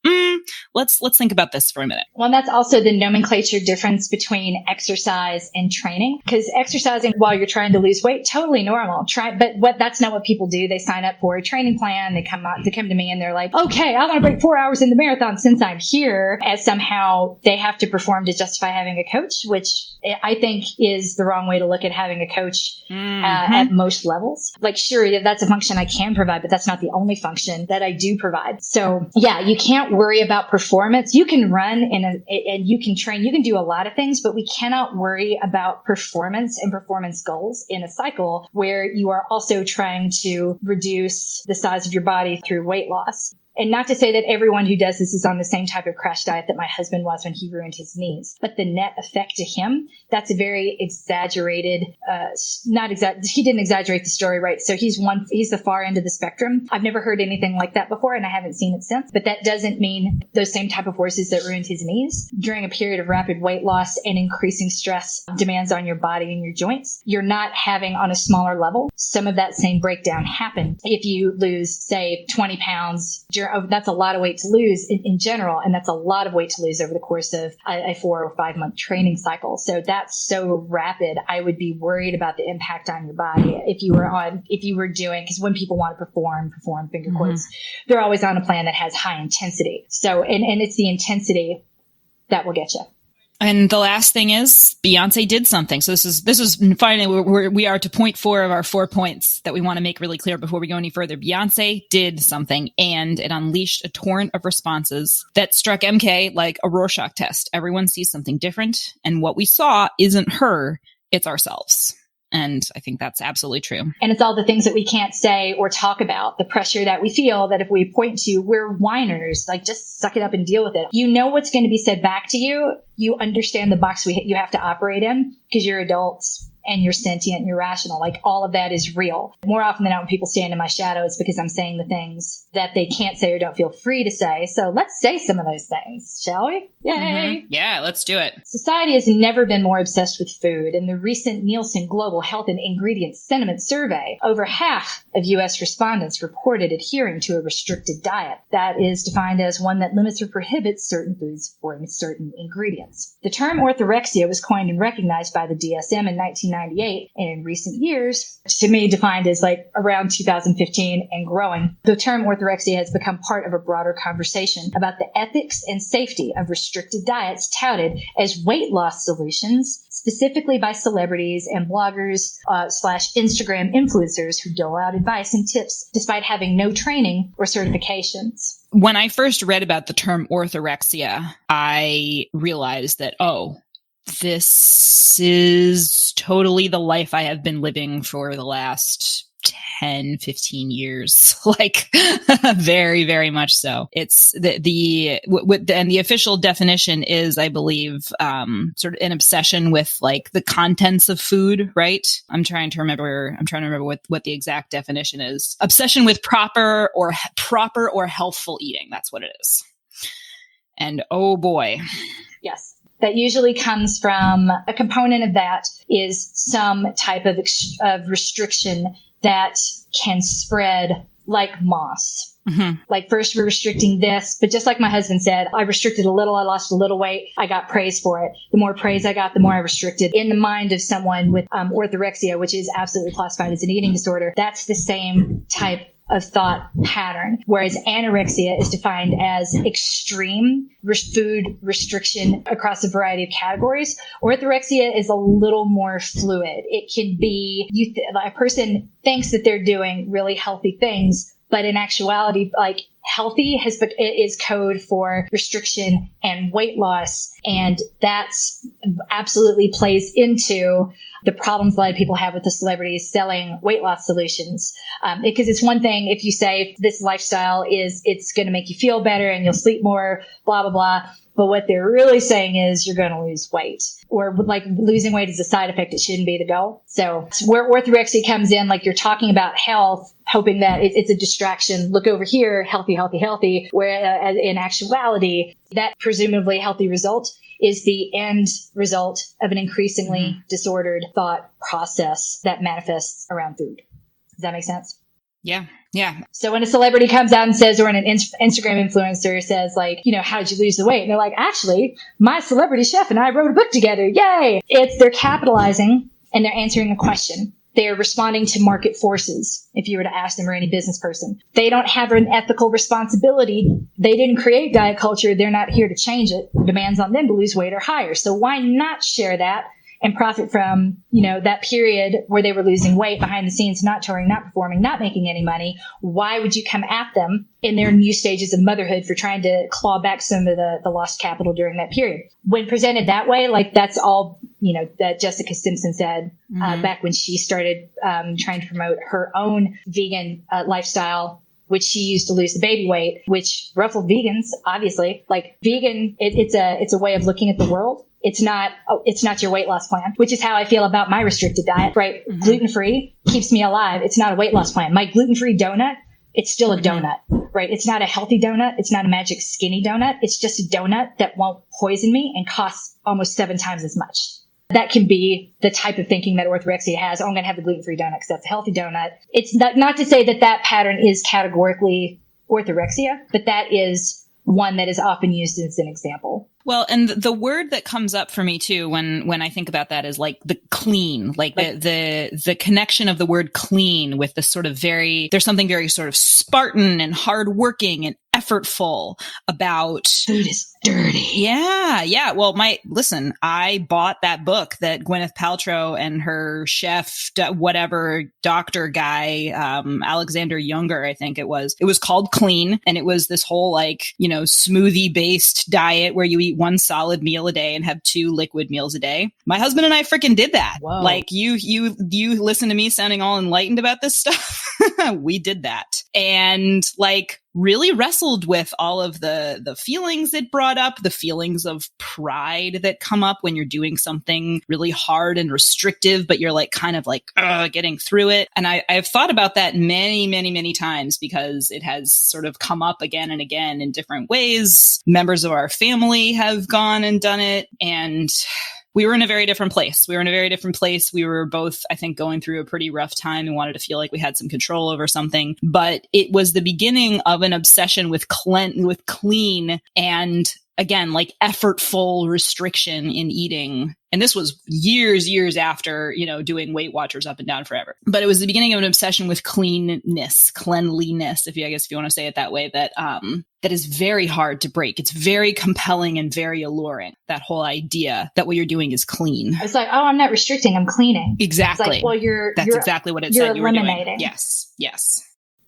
let's think about this for a minute.
Well, and that's also the nomenclature difference between exercise and training. Because exercising while you're trying to lose weight, totally normal. That's not what people do. They sign up for a training plan. They come to me and they're like, okay, I want to break 4 hours in the marathon since I'm here. appear as somehow they have to perform to justify having a coach, which I think is the wrong way to look at having a coach at most levels. Like, sure, that's a function I can provide, but that's not the only function that I do provide. So yeah, you can't worry about performance. You can run and you can train, you can do a lot of things, but we cannot worry about performance and performance goals in a cycle where you are also trying to reduce the size of your body through weight loss. And not to say that everyone who does this is on the same type of crash diet that my husband was when he ruined his knees, but the net effect to him, that's a very exaggerated, he didn't exaggerate the story, right? So he's the far end of the spectrum. I've never heard anything like that before, and I haven't seen it since, but that doesn't mean those same type of horses that ruined his knees during a period of rapid weight loss and increasing stress demands on your body and your joints. You're not having on a smaller level some of that same breakdown happen. If you lose, say, 20 pounds, that's a lot of weight to lose in general. And that's a lot of weight to lose over the course of a 4 or 5 month training cycle. So that's so rapid. I would be worried about the impact on your body if you were doing, because when people want to perform finger quotes, they're always on a plan that has high intensity. So, and it's the intensity that will get you.
And the last thing is Beyoncé did something. So this is finally we are to point 4 of our 4 points that we want to make really clear before we go any further. Beyoncé did something, and it unleashed a torrent of responses that struck MK like a Rorschach test. Everyone sees something different, and what we saw isn't her, it's ourselves. And I think that's absolutely true.
And it's all the things that we can't say or talk about, the pressure that we feel that if we point to, we're whiners, like just suck it up and deal with it. You know what's going to be said back to you. You understand the box you have to operate in because you're adults and you're sentient and you're rational. Like all of that is real. More often than not, when people stand in my shadow, it's because I'm saying the things that they can't say or don't feel free to say. So let's say some of those things, shall we? Yay!
Yeah, let's do it.
Society has never been more obsessed with food. In the recent Nielsen Global Health and Ingredient Sentiment Survey, over half of U.S. respondents reported adhering to a restricted diet. That is defined as one that limits or prohibits certain foods or certain ingredients. The term orthorexia was coined and recognized by the DSM in 1998, and in recent years, to me defined as like around 2015 and growing. The term orthorexia has become part of a broader conversation about the ethics and safety of restricted diets touted as weight loss solutions, specifically by celebrities and bloggers / Instagram influencers who dole out advice and tips despite having no training or certifications.
When I first read about the term orthorexia, I realized that, this is totally the life I have been living for the last 10, 15 years, like very, very much so. It's and the official definition is, I believe, sort of an obsession with like the contents of food, right? I'm trying to remember what the exact definition is. Obsession with proper or healthful eating. That's what it is. And oh boy.
Yes. That usually comes from a component of that is some type of restriction that can spread like moss. Mm-hmm. Like first we're restricting this, but just like my husband said, I restricted a little, I lost a little weight, I got praise for it. The more praise I got, the more I restricted. In the mind of someone with orthorexia, which is absolutely classified as an eating disorder, that's the same type of thought pattern, whereas anorexia is defined as extreme food restriction across a variety of categories. Orthorexia is a little more fluid. It can be a person thinks that they're doing really healthy things, but in actuality, like healthy is code for restriction and weight loss. And that's absolutely plays into the problems a lot of people have with the celebrities selling weight loss solutions. Because it's one thing if you say this lifestyle it's going to make you feel better and you'll sleep more, blah, blah, blah. But what they're really saying is you're going to lose weight, or like losing weight is a side effect. It shouldn't be the goal. So where orthorexia comes in, like you're talking about health, hoping that it's a distraction. Look over here, healthy, healthy, healthy. Where in actuality, that presumably healthy result is the end result of an increasingly disordered thought process that manifests around food. Does that make sense?
Yeah. Yeah.
So when a celebrity comes out and says, or an Instagram influencer says like, how did you lose the weight? And they're like, actually, my celebrity chef and I wrote a book together. Yay. They're capitalizing and they're answering a question. they're responding to market forces. If you were to ask them, or any business person, they don't have an ethical responsibility. They didn't create diet culture. They're not here to change it. The demands on them to lose weight are higher. So why not share that and profit from, that period where they were losing weight behind the scenes, not touring, not performing, not making any money? Why would you come at them in their new stages of motherhood for trying to claw back some of the lost capital during that period? When presented that way, like that's all, that Jessica Simpson said back when she started trying to promote her own vegan lifestyle, which she used to lose the baby weight, which ruffled vegans, obviously. Like vegan, it's a way of looking at the world. It's not your weight loss plan, which is how I feel about my restricted diet, right? Mm-hmm. Gluten-free keeps me alive. It's not a weight loss plan. My gluten-free donut, it's still a donut, right? It's not a healthy donut. It's not a magic skinny donut. It's just a donut that won't poison me and costs almost 7 times as much. That can be the type of thinking that orthorexia has. Oh, I'm going to have the gluten-free donut because that's a healthy donut. It's not to say that pattern is categorically orthorexia, but that is one that is often used as an example.
Well, and the word that comes up for me too when I think about that is like the clean, like the connection of the word clean with the sort of there's something very sort of Spartan and hardworking and effortful about
food is dirty.
Yeah. Yeah. Well, listen, I bought that book that Gwyneth Paltrow and her chef, whatever doctor guy, Alexander Younger, I think it was called Clean. And it was this whole smoothie based diet where you eat 1 solid meal a day and have 2 liquid meals a day. My husband and I freaking did that.
Whoa.
Like you listen to me sounding all enlightened about this stuff. We did that. And really wrestled with all of the feelings it brought up, the feelings of pride that come up when you're doing something really hard and restrictive, but you're getting through it. And I've thought about that many, many, many times because it has sort of come up again and again in different ways. Members of our family have gone and done it, and we were in a very different place. We were both, I think, going through a pretty rough time and wanted to feel like we had some control over something. But it was the beginning of an obsession with clean and, again, effortful restriction in eating. And this was years after, doing Weight Watchers up and down forever. But it was the beginning of an obsession with cleanliness, if you want to say it that way, that is very hard to break. It's very compelling and very alluring. That whole idea that what you're doing is clean.
It's like, oh, I'm not restricting, I'm cleaning.
Exactly.
It's like, well,
that's exactly what it said you were
eliminating.
doing. Yes.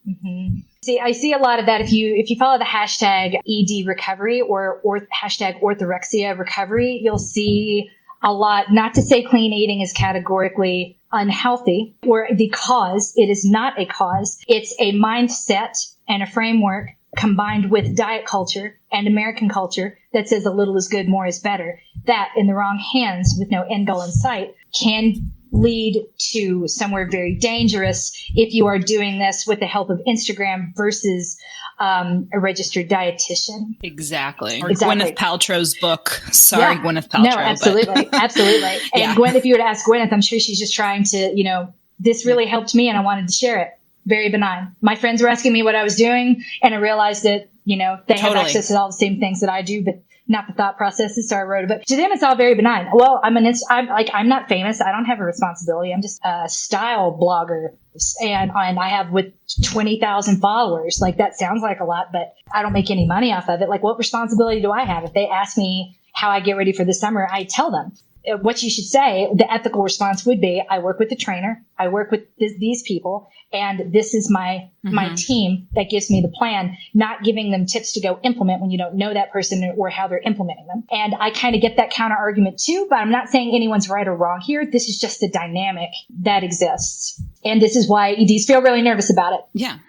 Mm-hmm. See, I see a lot of that. If you follow the hashtag ED recovery or hashtag orthorexia recovery, you'll see a lot. Not to say clean eating is categorically unhealthy or the cause. It is not a cause. It's a mindset and a framework combined with diet culture and American culture that says a little is good, more is better. That, in the wrong hands with no end goal in sight, can lead to somewhere very dangerous if you are doing this with the help of Instagram versus a registered dietitian.
Exactly. Or Gwyneth Paltrow's book. Sorry, yeah. Gwyneth Paltrow.
No, absolutely. Absolutely. And yeah. Gwen, if you were to ask Gwyneth, I'm sure she's just trying to, this really helped me and I wanted to share it. Very benign. My friends were asking me what I was doing and I realized that, they have access to all the same things that I do, but not the thought processes. So I wrote a book. To them, it's all very benign. Well, I'm not famous. I don't have a responsibility. I'm just a style blogger, and I have with 20,000 followers. That sounds like a lot, but I don't make any money off of it. What responsibility do I have? If they ask me how I get ready for the summer, I tell them. What you should say, the ethical response would be, I work with the trainer, I work with these people, and this is my team that gives me the plan, not giving them tips to go implement when you don't know that person or how they're implementing them. And I kind of get that counter argument too, but I'm not saying anyone's right or wrong here. This is just the dynamic that exists. And this is why EDs feel really nervous about it.
Yeah.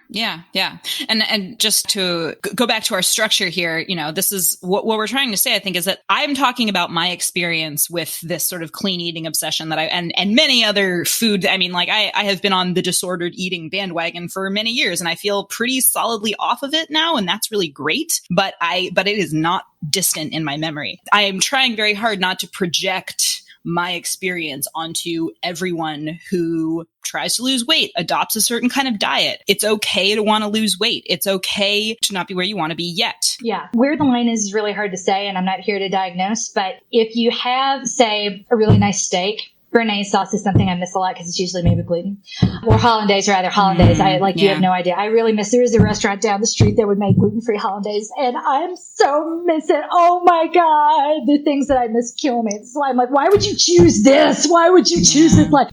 And just to go back to our structure here, this is what we're trying to say, I think, is that I'm talking about my experience with this sort of clean eating obsession that and many other food. I mean, I have been on the disordered eating bandwagon for many years and I feel pretty solidly off of it now. And that's really great. But it is not distant in my memory. I am trying very hard not to project my experience onto everyone who tries to lose weight, adopts a certain kind of diet. It's okay to want to lose weight. It's okay to not be where you want to be yet.
Yeah. Where the line is really hard to say, and I'm not here to diagnose, but if you have, say, a really nice steak Béarnaise sauce is something I miss a lot because it's usually made with gluten. Or hollandaise, rather. Hollandaise. You have no idea. I really miss. There is a restaurant down the street that would make gluten-free hollandaise, and I'm so miss it. Oh my God. The things that I miss kill me. It's like, I'm like, why would you choose this? Why would you choose this? Like,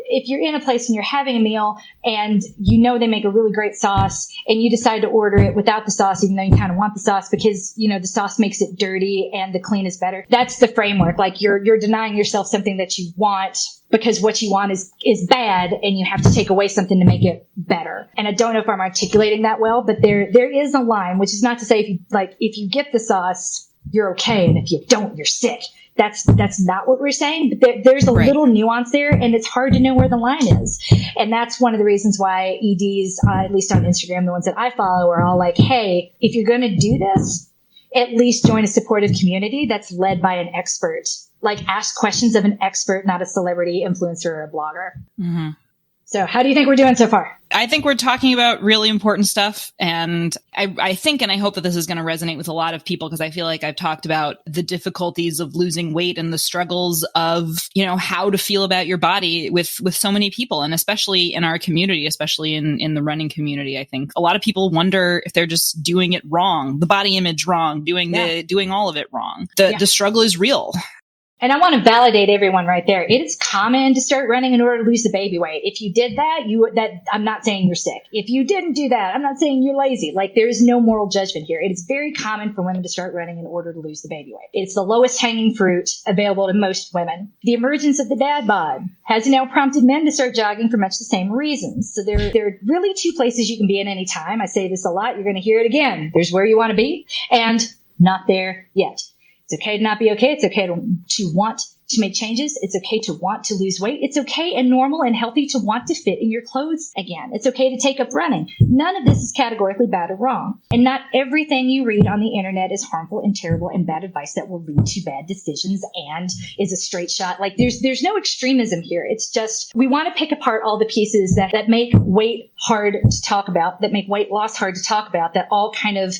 if you're in a place and you're having a meal and you know they make a really great sauce and you decide to order it without the sauce, even though you kind of want the sauce because, you know, the sauce makes it dirty and the clean is better. That's the framework. Like you're denying yourself something that you want because what you want is bad and you have to take away something to make it better. And I don't know if I'm articulating that well, but there is a line, which is not to say if you get the sauce, you're okay. And if you don't, you're sick. That's not what we're saying, but there's a little nuance there, and it's hard to know where the line is. And that's one of the reasons why EDs, at least on Instagram, the ones that I follow, are all like, hey, if you're going to do this, at least join a supportive community that's led by an expert. Like, ask questions of an expert, not a celebrity, influencer, or a blogger. Mm-hmm. So how do you think we're doing so far?
I think we're talking about really important stuff. And I think and I hope that this is going to resonate with a lot of people, because I feel like I've talked about the difficulties of losing weight and the struggles of, you know, how to feel about your body with so many people. And especially in our community, especially in the running community, I think a lot of people wonder if they're just doing it wrong, the body image wrong, doing all of it wrong. The struggle is real.
And I want to validate everyone right there. It is common to start running in order to lose the baby weight. If you did that, I'm not saying you're sick. If you didn't do that, I'm not saying you're lazy. Like, there is no moral judgment here. It is very common for women to start running in order to lose the baby weight. It's the lowest hanging fruit available to most women. The emergence of the dad bod has now prompted men to start jogging for much the same reasons. So there are really two places you can be at any time. I say this a lot. You're going to hear it again. There's where you want to be and not there yet. It's okay to not be okay. It's okay to want to make changes. It's okay to want to lose weight. It's okay and normal and healthy to want to fit in your clothes again. It's okay to take up running. None of this is categorically bad or wrong. And not everything you read on the internet is harmful and terrible and bad advice that will lead to bad decisions and is a straight shot. Like, there's no extremism here. It's just, we want to pick apart all the pieces that make weight hard to talk about, that make weight loss hard to talk about, that all kind of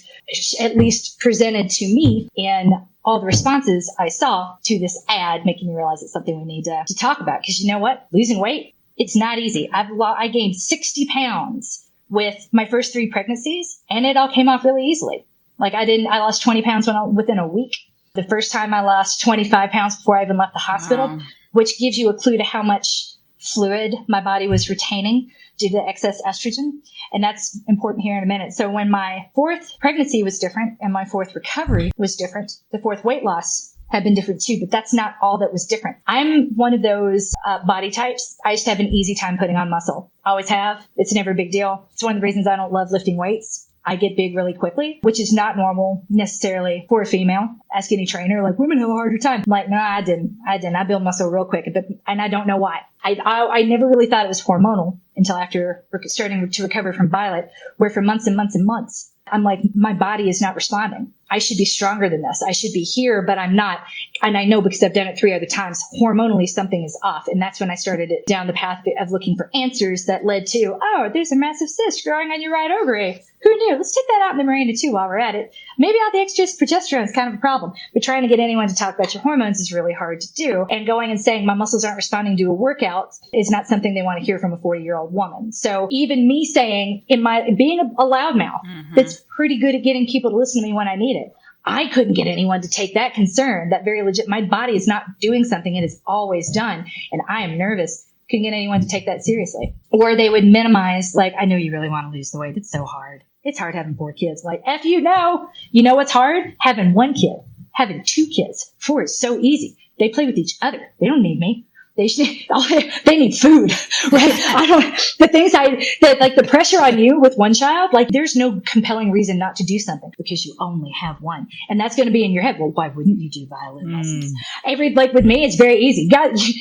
at least presented to me in all the responses I saw to this ad, making me realize it's something we need to talk about. Because you know what? Losing weight, it's not easy. I gained 60 pounds with my first 3 pregnancies, and it all came off really easily. Like, I lost 20 pounds within a week. The first time I lost 25 pounds before I even left the hospital, which gives you a clue to how much fluid my body was retaining due to excess estrogen. And that's important here in a minute. So when my 4th pregnancy was different and my 4th recovery was different, the 4th weight loss had been different too, but that's not all that was different. I'm one of those body types. I used to have an easy time putting on muscle. Always have. It's never a big deal. It's one of the reasons I don't love lifting weights. I get big really quickly, which is not normal necessarily for a female. Ask any trainer, like, women have a harder time. I'm like, no, I didn't. I build muscle real quick, and I don't know why. I never really thought it was hormonal until after starting to recover from Violet, where for months and months and months, I'm like, my body is not responding. I should be stronger than this. I should be here, but I'm not. And I know because I've done it 3 other times, hormonally something is off. And that's when I started it down the path of looking for answers that led to, oh, there's a massive cyst growing on your right ovary. Who knew? Let's take that out in the Miranda too while we're at it. Maybe all the extra progesterone is kind of a problem. But trying to get anyone to talk about your hormones is really hard to do. And going and saying my muscles aren't responding to a workout is not something they want to hear from a 40-year-old woman. So even me saying, being a loudmouth that's pretty good at getting people to listen to me when I need it, I couldn't get anyone to take that concern, that very legit, my body is not doing something it has always done, and I am nervous. Couldn't get anyone to take that seriously. Or they would minimize, like, I know you really want to lose the weight. It's so hard. It's hard having 4 kids. Like, F you know. You know what's hard? Having 1 kid. Having 2 kids. 4 is so easy. They play with each other. They don't need me. They need food, right? The things like the pressure on you with 1 child, like, there's no compelling reason not to do something because you only have 1. And that's going to be in your head. Well, why wouldn't you do violin lessons? Like with me, it's very easy.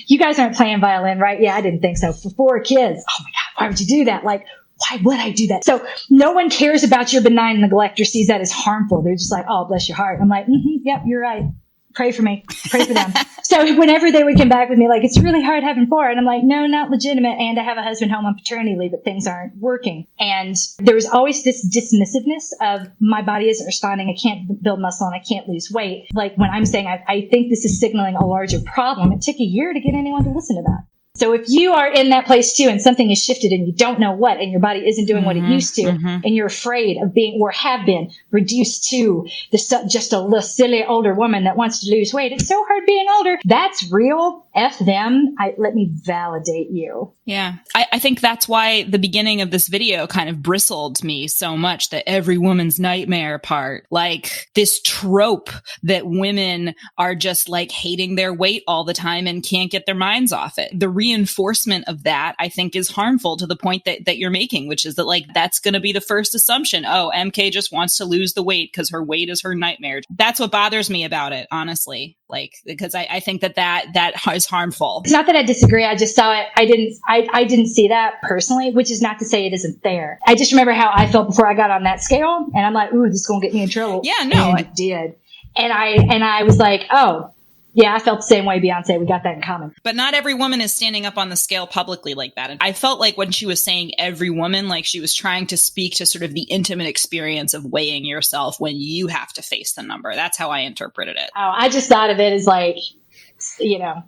You guys aren't playing violin, right? Yeah, I didn't think so. For 4 kids. Oh my God, why would you do that? Like, why would I do that? So no one cares about your benign neglect or sees that as harmful. They're just like, oh, bless your heart. I'm like, yep, you're right. Pray for me. Pray for them. So whenever they would come back with me, like, it's really hard having 4. And I'm like, no, not legitimate. And I have a husband home on paternity leave, but things aren't working. And there was always this dismissiveness of my body isn't responding. I can't build muscle and I can't lose weight. Like when I'm saying, I think this is signaling a larger problem. It took a year to get anyone to listen to that. So if you are in that place too, and something has shifted and you don't know what, and your body isn't doing what it used to, and you're afraid of being or have been reduced to just a little silly older woman that wants to lose weight. It's so hard being older. That's real. F them. Let me validate you.
Yeah. I think that's why the beginning of this video kind of bristled me so much, that every woman's nightmare part, like this trope that women are just like hating their weight all the time and can't get their minds off it. The reinforcement of that, I think, is harmful to the point that you're making, which is that like, that's going to be the first assumption. Oh, MK just wants to lose the weight because her weight is her nightmare. That's what bothers me about it, honestly. Like, because I think that is harmful.
It's not that I disagree. I just saw it. I didn't see that personally, which is not to say it isn't there. I just remember how I felt before I got on that scale. And I'm like, ooh, this is going to get me in trouble.
Yeah, no.
And it did. And I was like, oh, yeah, I felt the same way, Beyonce. We got that in common.
But not every woman is standing up on the scale publicly like that. And I felt like when she was saying every woman, like she was trying to speak to sort of the intimate experience of weighing yourself when you have to face the number. That's how I interpreted it.
Oh, I just thought of it as like, you know,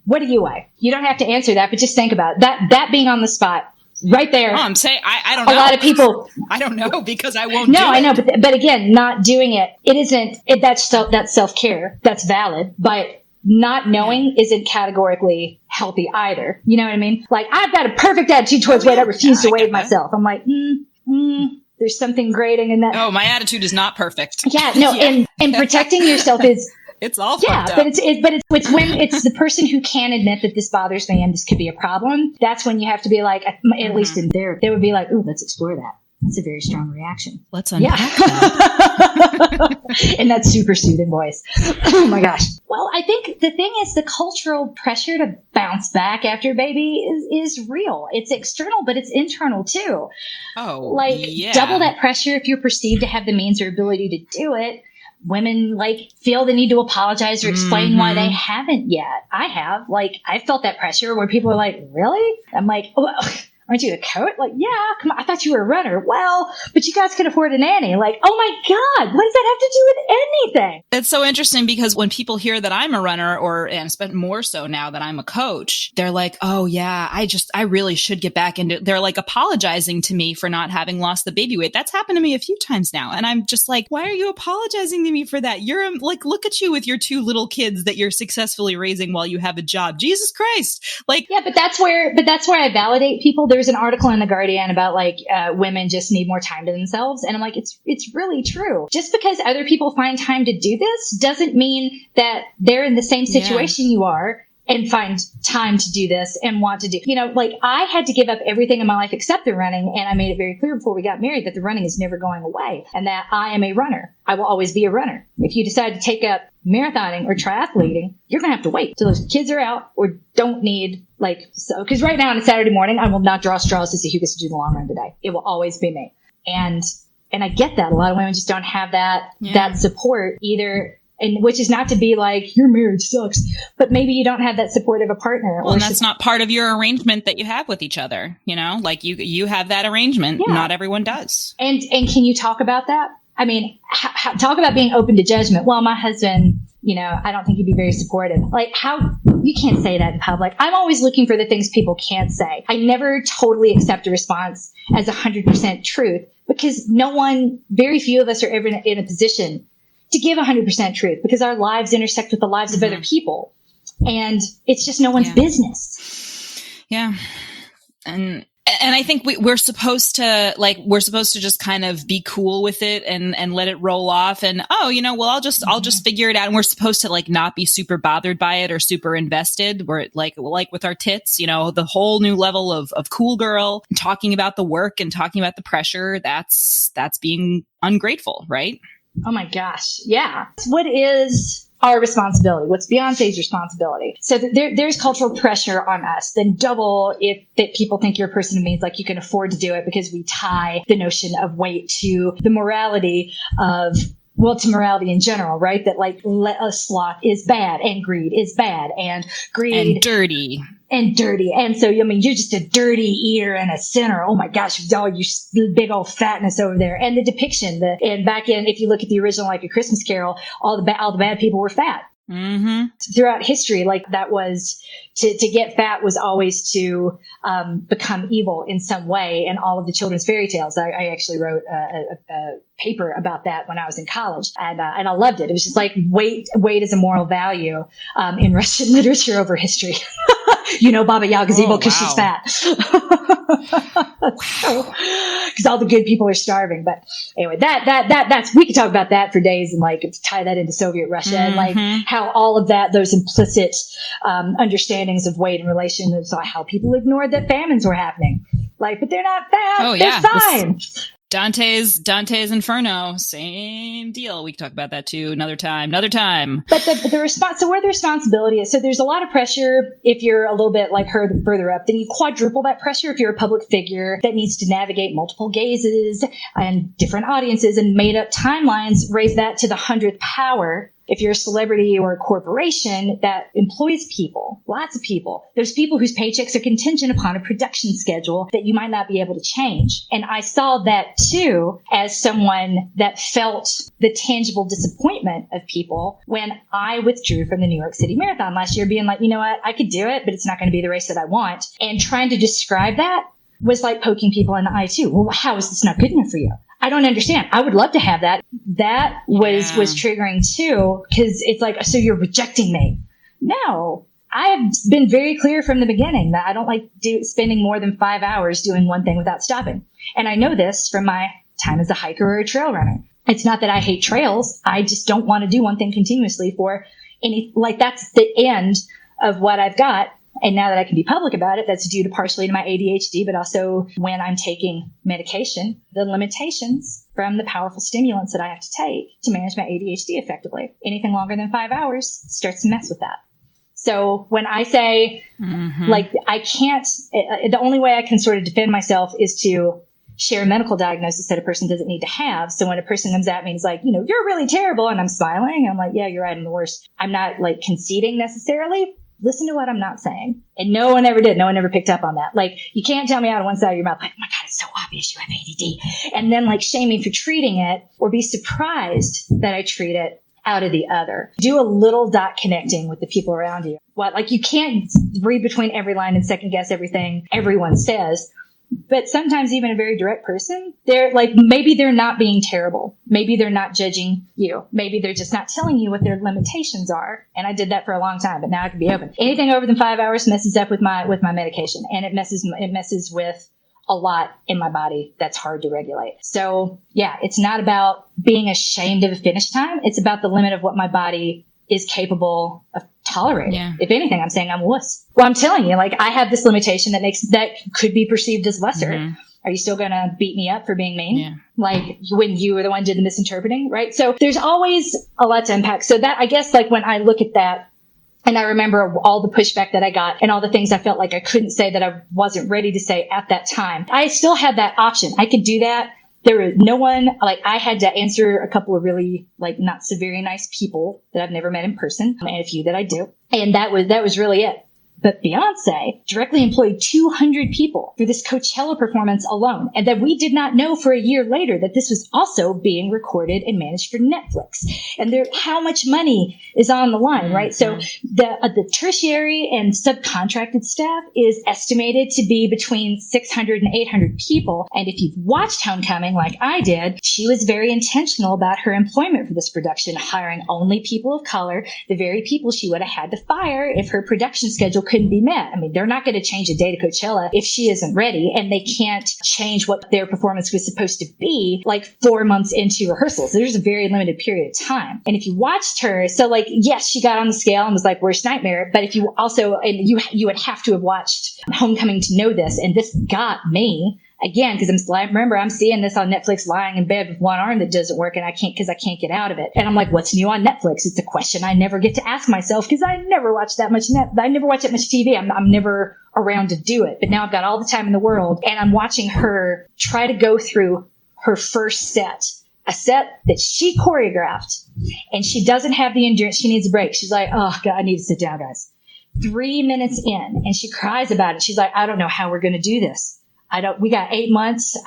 what do you weigh? You don't have to answer that, but just think about it. That being on the spot. Right there.
Oh, I'm saying, I don't know.
A lot of people.
I don't know because I won't
No,
do it.
I know. But again, not doing it, it isn't, that's self-care. That's valid. But not knowing isn't categorically healthy either. You know what I mean? Like, I've got a perfect attitude towards weight. I refuse to weigh myself. I'm like, there's something grating in that.
Oh, my attitude is not perfect.
Yeah, no. Yeah. And protecting yourself is.
It's all fucked up.
But it's when it's the person who can admit that this bothers me and this could be a problem. That's when you have to be like, at least in there, they would be like, ooh, let's explore that. That's a very strong reaction.
Let's unpack that.
In that super soothing voice. Oh my gosh. Well, I think the thing is the cultural pressure to bounce back after a baby is real. It's external, but it's internal too.
Oh,
like
yeah.
Double that pressure if you're perceived to have the means or ability to do it. Women like feel the need to apologize or explain why they haven't yet. I have. Like, I felt that pressure where people are like, really? I'm like, oh, aren't you a coach? Like, yeah, come on. I thought you were a runner. Well, but you guys can afford a nanny. Like, oh my God, what does that have to do with anything?
It's so interesting because when people hear that I'm a runner and spent more so now that I'm a coach, they're like, oh yeah, I really should get back into it. They're like apologizing to me for not having lost the baby weight. That's happened to me a few times now. And I'm just like, why are you apologizing to me for that? You're like, look at you with your 2 little kids that you're successfully raising while you have a job. Jesus Christ. Like,
yeah, but that's where I validate people. There's an article in The Guardian about like women just need more time to themselves. And I'm like, it's really true. Just because other people find time to do this doesn't mean that they're in the same situation you are and find time to do this and want to do, you know, like I had to give up everything in my life except the running. And I made it very clear before we got married that the running is never going away and that I am a runner. I will always be a runner. If you decide to take up marathoning or triathleting, you're going to have to wait till those kids are out or don't need because right now on a Saturday morning, I will not draw straws to see who gets to do the long run today. It will always be me. And I get that. A lot of women just don't have that support either. And which is not to be like, your marriage sucks, but maybe you don't have that support of a partner.
Well, and that's not part of your arrangement that you have with each other. You know, like you have that arrangement. Yeah. Not everyone does. And
can you talk about that? I mean, talk about being open to judgment. Well, my husband, you know, I don't think he'd be very supportive. Like you can't say that in public. I'm always looking for the things people can't say. I never totally accept a response as 100% truth because very few of us are ever in a position to give 100% truth because our lives intersect with the lives of other people. And it's just no one's business.
Yeah. And I think we're supposed to just kind of be cool with it and let it roll off. And, oh, you know, well, I'll just figure it out. And we're supposed to like not be super bothered by it or super invested. We're like with our tits, you know, the whole new level of cool girl, talking about the work and talking about the pressure. That's being ungrateful, right?
Oh my gosh. Yeah. What is our responsibility? What's Beyonce's responsibility? So there's cultural pressure on us. Then double that people think you're a person who means like you can afford to do it because we tie the notion of weight to the morality of well, to morality in general, right? That like sloth is bad and greed is bad and greed
and dirty.
And so, I mean, you're just a dirty eater and a sinner. Oh my gosh, you big old fatness over there. And the depiction, and back in, if you look at the original, like A Christmas Carol, all the bad people were fat.
Mm-hmm.
Throughout history, like that was to get fat was always to become evil in some way. And all of the children's fairy tales, I actually wrote a paper about that when I was in college, and I loved it. It was just like weight is a moral value in Russian literature over history. You know, Baba Yaga's evil because she's fat. Because all the good people are starving. But anyway, that's, we could talk about that for days and like tie that into Soviet Russia and like how all of that, those implicit understandings of weight in relation to how people ignored that famines were happening. Like, but they're not fat. They're fine.
Dante's Inferno, same deal. We can talk about that too another time. But the response, so where the responsibility is, so there's a lot of pressure if you're a little bit like her further up, then you quadruple that pressure if you're a public figure that needs to navigate multiple gazes and different audiences and made up timelines, raise that to the 100th power. If you're a celebrity or a corporation that employs people, lots of people, there's people whose paychecks are contingent upon a production schedule that you might not be able to change. And I saw that too as someone that felt the tangible disappointment of people when I withdrew from the New York City Marathon last year, being like, you know what, I could do it, but it's not going to be the race that I want. And trying to describe that was like poking people in the eye too. Well, how is this not good enough for you? I don't understand. I would love to have that. That was triggering too, because it's like, so you're rejecting me. No, I have been very clear from the beginning that I don't like spending more than 5 hours doing one thing without stopping. And I know this from my time as a hiker or a trail runner. It's not that I hate trails. I just don't want to do one thing continuously for any, like that's the end of what I've got. And now that I can be public about it, that's due to partially to my ADHD, but also when I'm taking medication, the limitations from the powerful stimulants that I have to take to manage my ADHD effectively. Anything longer than 5 hours starts to mess with that. So when I say, like, I can't, the only way I can sort of defend myself is to share a medical diagnosis that a person doesn't need to have. So when a person comes at me and is like, you know, you're really terrible, and I'm smiling, I'm like, yeah, you're right, I'm the worst. I'm not like conceding necessarily. Listen to what I'm not saying. And no one ever did. No one ever picked up on that. Like, you can't tell me out of one side of your mouth, like, oh my God, it's so obvious you have ADD. And then like shame me for treating it or be surprised that I treat it out of the other. Do a little dot connecting with the people around you. What, like you can't read between every line and second guess everything everyone says. But sometimes even a very direct person, they're like, maybe they're not being terrible. Maybe they're not judging you. Maybe they're just not telling you what their limitations are. And I did that for a long time, but now I can be open. Anything over than 5 hours messes up with my medication, and it messes with a lot in my body that's hard to regulate. So yeah, it's not about being ashamed of a finish time. It's about the limit of what my body is capable of tolerating. Yeah. If anything, I'm saying I'm a wuss. Well, I'm telling you, like, I have this limitation that could be perceived as lesser. Are you still going to beat me up for being mean? Yeah. Like when you were the one who did the misinterpreting, right? So there's always a lot to unpack. So that, I guess, like when I look at that and I remember all the pushback that I got and all the things I felt like I couldn't say that I wasn't ready to say at that time, I still had that option. I could do that. There was no one, like, I had to answer a couple of really, like, not so very nice people that I've never met in person, and a few that I do. And that was really it. But Beyoncé directly employed 200 people for this Coachella performance alone. And that we did not know for a year later that this was also being recorded and managed for Netflix. And how much money is on the line, right? So the tertiary and subcontracted staff is estimated to be between 600 and 800 people. And if you've watched Homecoming like I did, she was very intentional about her employment for this production, hiring only people of color, the very people she would have had to fire if her production schedule couldn't be met. I mean, they're not going to change a day to Coachella if she isn't ready, and they can't change what their performance was supposed to be like 4 months into rehearsals. There's a very limited period of time. And if you watched her, so like, yes, she got on the scale and was like, worst nightmare. But if you also, and you would have to have watched Homecoming to know this, and this got me. Again, because I'm seeing this on Netflix lying in bed with one arm that doesn't work, and I can't get out of it. And I'm like, what's new on Netflix? It's a question I never get to ask myself because I never watch that much I never watch that much TV. I'm never around to do it. But now I've got all the time in the world, and I'm watching her try to go through her first set
a set that she choreographed, and she doesn't have the endurance. She needs a break. She's like, oh God, I need to sit down, guys. 3 minutes in, and she cries about it. She's like, I don't know how we're going to do this. We got 8 months.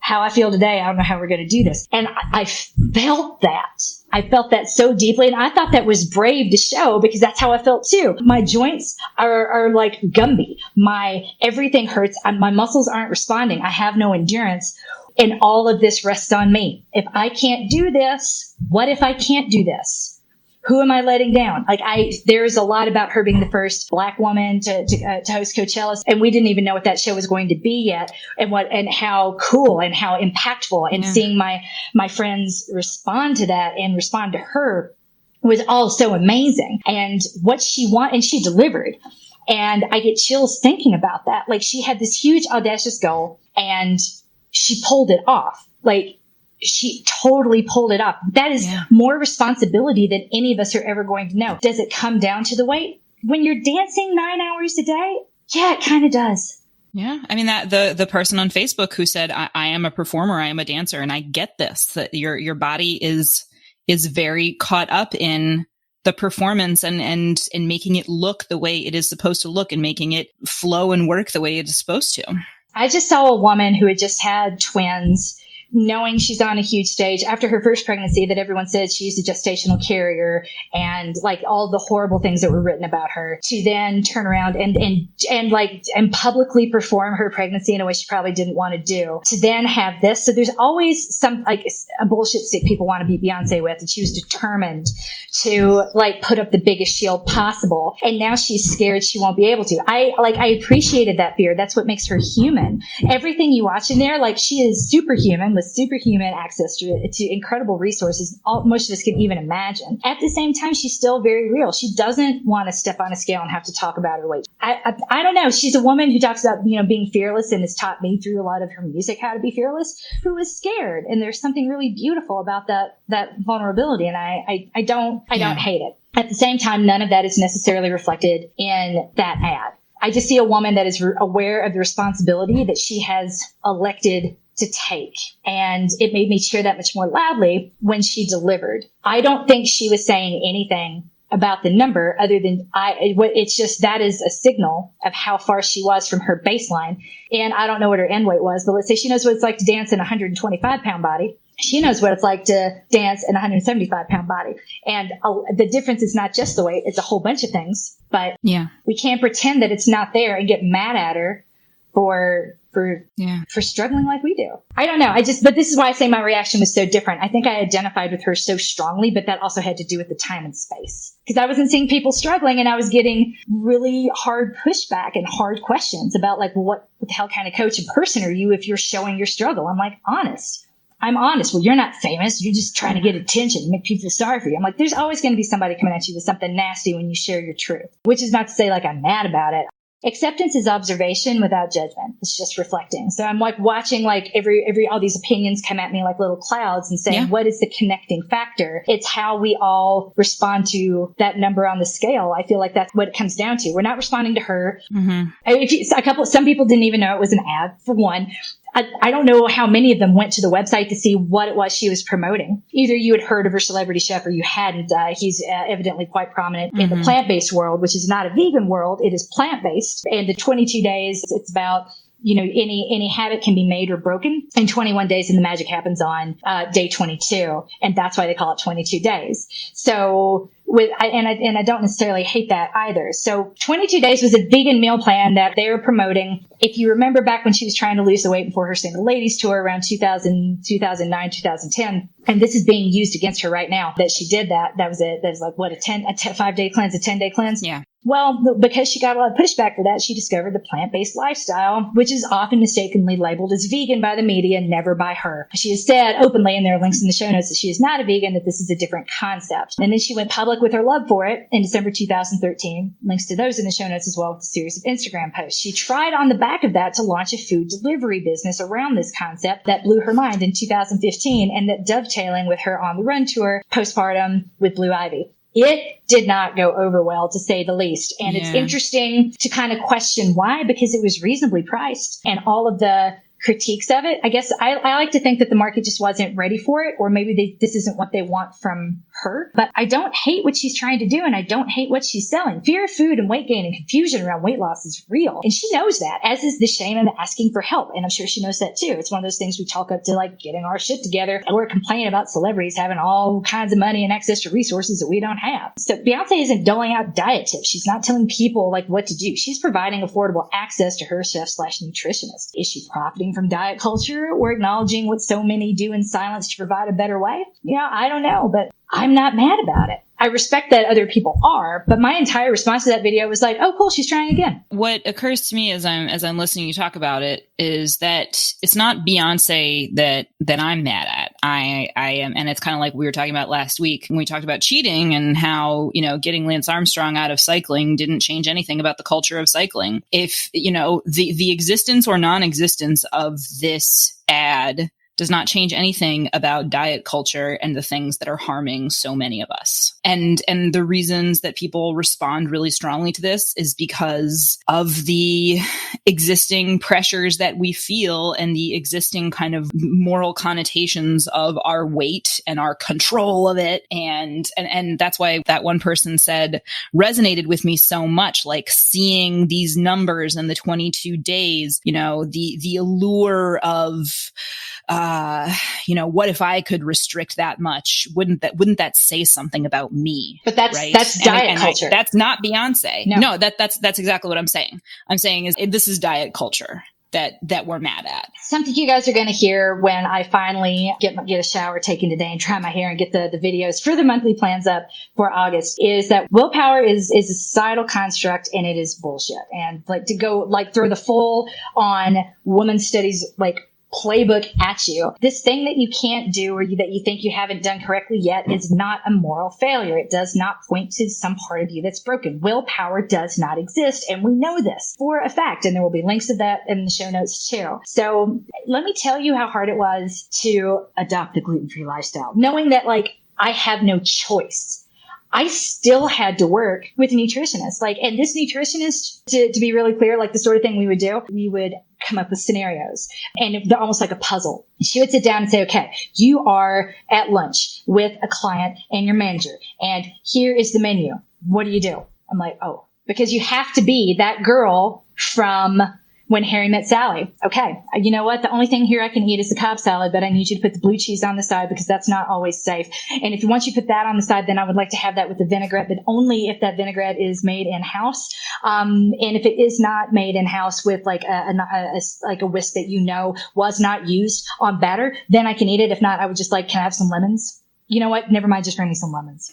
How I feel today. I don't know how we're going to do this. And I felt that. I felt that so deeply. And I thought that was brave to show, because that's how I felt too. My joints are like Gumby. My everything hurts. My muscles aren't responding. I have no endurance. And all of this rests on me. If I can't do this, what if I can't do this? Who am I letting down? There's a lot about her being the first Black woman to host Coachella, and we didn't even know what that show was going to be yet, and how cool and how impactful, and seeing my friends respond to that and respond to her was all so amazing. And what she wanted, and she delivered. And I get chills thinking about that. Like, she had this huge audacious goal, and she pulled it off. She totally pulled it off. That is more responsibility than any of us are ever going to know. Does it come down to the weight? When you're dancing 9 hours a day? Yeah, it kind of does.
Yeah. I mean, that the person on Facebook who said, I am a performer, I am a dancer, and I get this, that your body is very caught up in the performance and making it look the way it is supposed to look, and making it flow and work the way it is supposed to.
I just saw a woman who had just had twins, knowing she's on a huge stage after her first pregnancy, that everyone said she's a gestational carrier, and like all the horrible things that were written about her, to then turn around and publicly perform her pregnancy in a way she probably didn't want to do, to then have this. So there's always some a bullshit stick people want to beat Beyonce with, and she was determined to put up the biggest shield possible. And now she's scared she won't be able to. I appreciated that fear. That's what makes her human. Everything you watch in there, she is superhuman, with superhuman access to incredible resources most of us can even imagine. At the same time, she's still very real. She doesn't want to step on a scale and have to talk about her weight. I don't know. She's a woman who talks about, being fearless, and has taught me through a lot of her music how to be fearless, who was scared. And there's something really beautiful about that vulnerability. And I don't hate it. At the same time, none of that is necessarily reflected in that ad. I just see a woman that is aware of the responsibility that she has elected to take. And it made me cheer that much more loudly when she delivered. I don't think she was saying anything about the number other than it's just, that is a signal of how far she was from her baseline. And I don't know what her end weight was, but let's say she knows what it's like to dance in a 125 pound body. She knows what it's like to dance in a 175 pound body. And the difference is not just the weight, it's a whole bunch of things, but we can't pretend that it's not there and get mad at her for struggling like we do. I don't know. But this is why I say my reaction was so different. I think I identified with her so strongly, but that also had to do with the time and space, because I wasn't seeing people struggling, and I was getting really hard pushback and hard questions about what the hell kind of coach and person are you if you're showing your struggle? I'm like, honest. I'm honest. Well, you're not famous. You're just trying to get attention, make people feel sorry for you. I'm like, there's always going to be somebody coming at you with something nasty when you share your truth, which is not to say I'm mad about it. Acceptance is observation without judgment. It's just reflecting. So I'm watching every all these opinions come at me like little clouds and saying, what is the connecting factor? It's how we all respond to that number on the scale. I feel like that's what it comes down to. We're not responding to her. Mm-hmm. Some people didn't even know it was an ad, for one. I don't know how many of them went to the website to see what it was she was promoting. Either you had heard of her celebrity chef or you hadn't. He's evidently quite prominent in the plant-based world, which is not a vegan world. It is plant-based. And the 22 days, it's about, any habit can be made or broken in 21 days, and the magic happens on day 22. And that's why they call it 22 days. So I don't necessarily hate that either. So 22 days was a vegan meal plan that they were promoting. If you remember back when she was trying to lose the weight before her Single Ladies tour around 2009, 2010, and this is being used against her right now, that she did that. That was a 5-day cleanse, a 10-day cleanse. Yeah. Well, because she got a lot of pushback for that, she discovered the plant-based lifestyle, which is often mistakenly labeled as vegan by the media, never by her. She has said openly, and there are links in the show notes, that she is not a vegan, that this is a different concept. And then she went public with her love for it in December 2013. Links to those in the show notes as well, with a series of Instagram posts. She tried on the back of that to launch a food delivery business around this concept that blew her mind in 2015, and that dovetailing with her On the Run tour, postpartum with Blue Ivy. It did not go over well, to say the least. And it's interesting to kind of question why, because it was reasonably priced. And all of the critiques of it. I guess I like to think that the market just wasn't ready for it, or maybe this isn't what they want from her. But I don't hate what she's trying to do, and I don't hate what she's selling. Fear of food and weight gain and confusion around weight loss is real. And she knows that, as is the shame of asking for help. And I'm sure she knows that too. It's one of those things we talk up to, like getting our shit together. And we're complaining about celebrities having all kinds of money and access to resources that we don't have. So Beyonce isn't doling out diet tips. She's not telling people like what to do. She's providing affordable access to her chef/nutritionist. Is she profiting from diet culture or acknowledging what so many do in silence to provide a better way? I don't know, but I'm not mad about it. I respect that other people are, but my entire response to that video was like, oh, cool, she's trying again.
What occurs to me as I'm listening to you talk about it is that it's not Beyonce that I'm mad at. I am, and it's kind of like we were talking about last week when we talked about cheating and how, getting Lance Armstrong out of cycling didn't change anything about the culture of cycling. If, the existence or non-existence of this ad does not change anything about diet culture and the things that are harming so many of us. And the reasons that people respond really strongly to this is because of the existing pressures that we feel and the existing kind of moral connotations of our weight and our control of it. And that's why that one person said resonated with me so much, like seeing these numbers in the 22 days, the allure of, what if I could restrict that much? Wouldn't that say something about me?
But that's
right?
That's diet culture.
That's not Beyonce.
No,
that's exactly what I'm saying. I'm saying is this is diet culture that we're mad at.
Something you guys are going to hear when I finally get a shower taken today and dry my hair and get the videos for the monthly plans up for August is that willpower is a societal construct and it is bullshit. And to go throw the full on women's studies playbook at you. This thing that you can't do or that you think you haven't done correctly yet is not a moral failure. It does not point to some part of you that's broken. Willpower does not exist, and we know this for a fact, and there will be links to that in the show notes too. So let me tell you how hard it was to adopt the gluten-free lifestyle, knowing that I have no choice. I still had to work with a nutritionist. And this nutritionist, to be really clear, the sort of thing we would come up with scenarios and they're almost like a puzzle. She would sit down and say, okay, you are at lunch with a client and your manager, and here is the menu. What do you do? I'm like, oh, because you have to be that girl from When Harry Met Sally. Okay, you know what? The only thing here I can eat is the Cobb salad, but I need you to put the blue cheese on the side because that's not always safe. And once you put that on the side, then I would like to have that with the vinaigrette, but only if that vinaigrette is made in-house. And if it is not made in-house with a whisk that was not used on batter, then I can eat it. If not, I would just can I have some lemons? You know what? Never mind. Just bring me some lemons.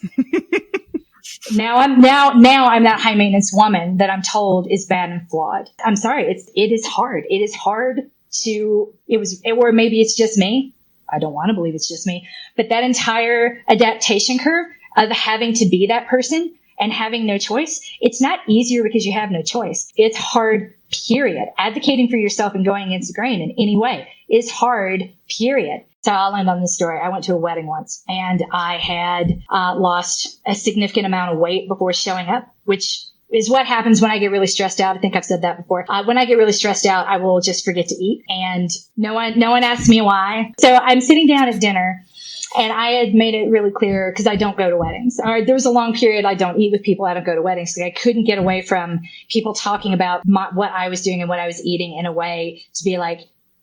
Now I'm that high maintenance woman that I'm told is bad and flawed. I'm sorry. It is hard. It is hard or maybe it's just me. I don't want to believe it's just me, but that entire adaptation curve of having to be that person and having no choice, it's not easier because you have no choice. It's hard, period. Advocating for yourself and going against the grain in any way is hard, period. So I'll end on this story. I went to a wedding once and I had lost a significant amount of weight before showing up, which is what happens when I get really stressed out. I think I've said that before. When I get really stressed out, I will just forget to eat, and no one asks me why. So I'm sitting down at dinner, and I had made it really clear because I don't go to weddings. All right, there was a long period I don't eat with people. I don't go to weddings. So I couldn't get away from people talking about what I was doing and what I was eating in a way to be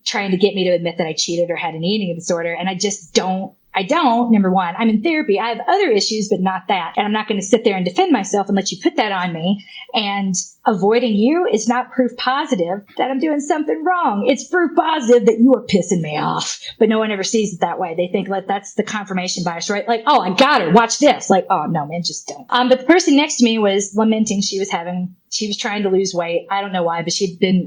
trying to get me to admit that I cheated or had an eating disorder. And I just don't. Number one, I'm in therapy. I have other issues, but not that. And I'm not going to sit there and defend myself and let you put that on me. And avoiding you is not proof positive that I'm doing something wrong. It's proof positive that you are pissing me off. But no one ever sees it that way. They think that's the confirmation bias, right? Oh, I got her. Watch this. Oh, no, man, just don't. But the person next to me was lamenting she was trying to lose weight. I don't know why, but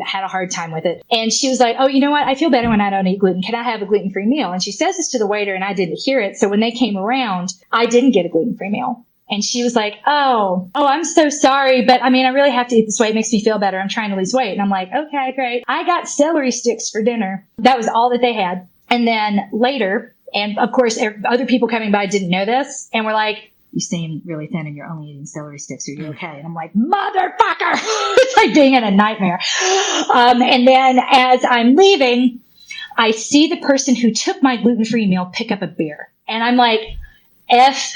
had a hard time with it. And she was like, oh, you know what? I feel better when I don't eat gluten. Can I have a gluten-free meal? And she says this to the waiter, and I didn't hear it. So when they came around, I didn't get a gluten-free meal. And she was like, oh, I'm so sorry. But I really have to eat this way. It makes me feel better. I'm trying to lose weight. And I'm like, okay, great. I got celery sticks for dinner. That was all that they had. And then later, and of course, other people coming by didn't know this and were like, you seem really thin and you're only eating celery sticks. Are you okay? And I'm like, motherfucker. It's like being in a nightmare. And then as I'm leaving, I see the person who took my gluten-free meal pick up a beer. And I'm like, F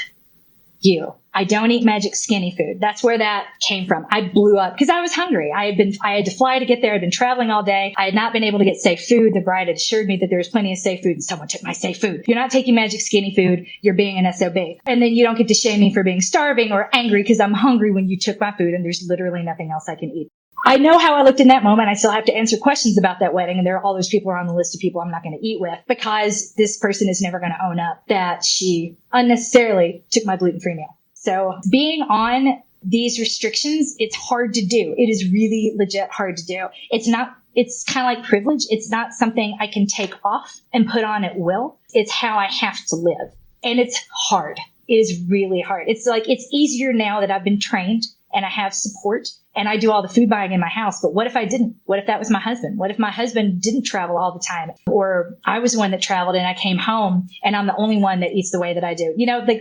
you. I don't eat magic skinny food. That's where that came from. I blew up because I was hungry. I had to fly to get there. I'd been traveling all day. I had not been able to get safe food. The bride had assured me that there was plenty of safe food, and someone took my safe food. You're not taking magic skinny food. You're being an SOB. And then you don't get to shame me for being starving or angry because I'm hungry when you took my food and there's literally nothing else I can eat. I know how I looked in that moment. I still have to answer questions about that wedding. And all those people are on the list of people I'm not going to eat with because this person is never going to own up that she unnecessarily took my gluten-free meal. So being on these restrictions, it's hard to do. It is really legit hard to do. It's kind of like privilege. It's not something I can take off and put on at will. It's how I have to live. And it's hard. It is really hard. It's easier now that I've been trained and I have support and I do all the food buying in my house. But what if I didn't? What if that was my husband? What if my husband didn't travel all the time? Or I was the one that traveled and I came home and I'm the only one that eats the way that I do.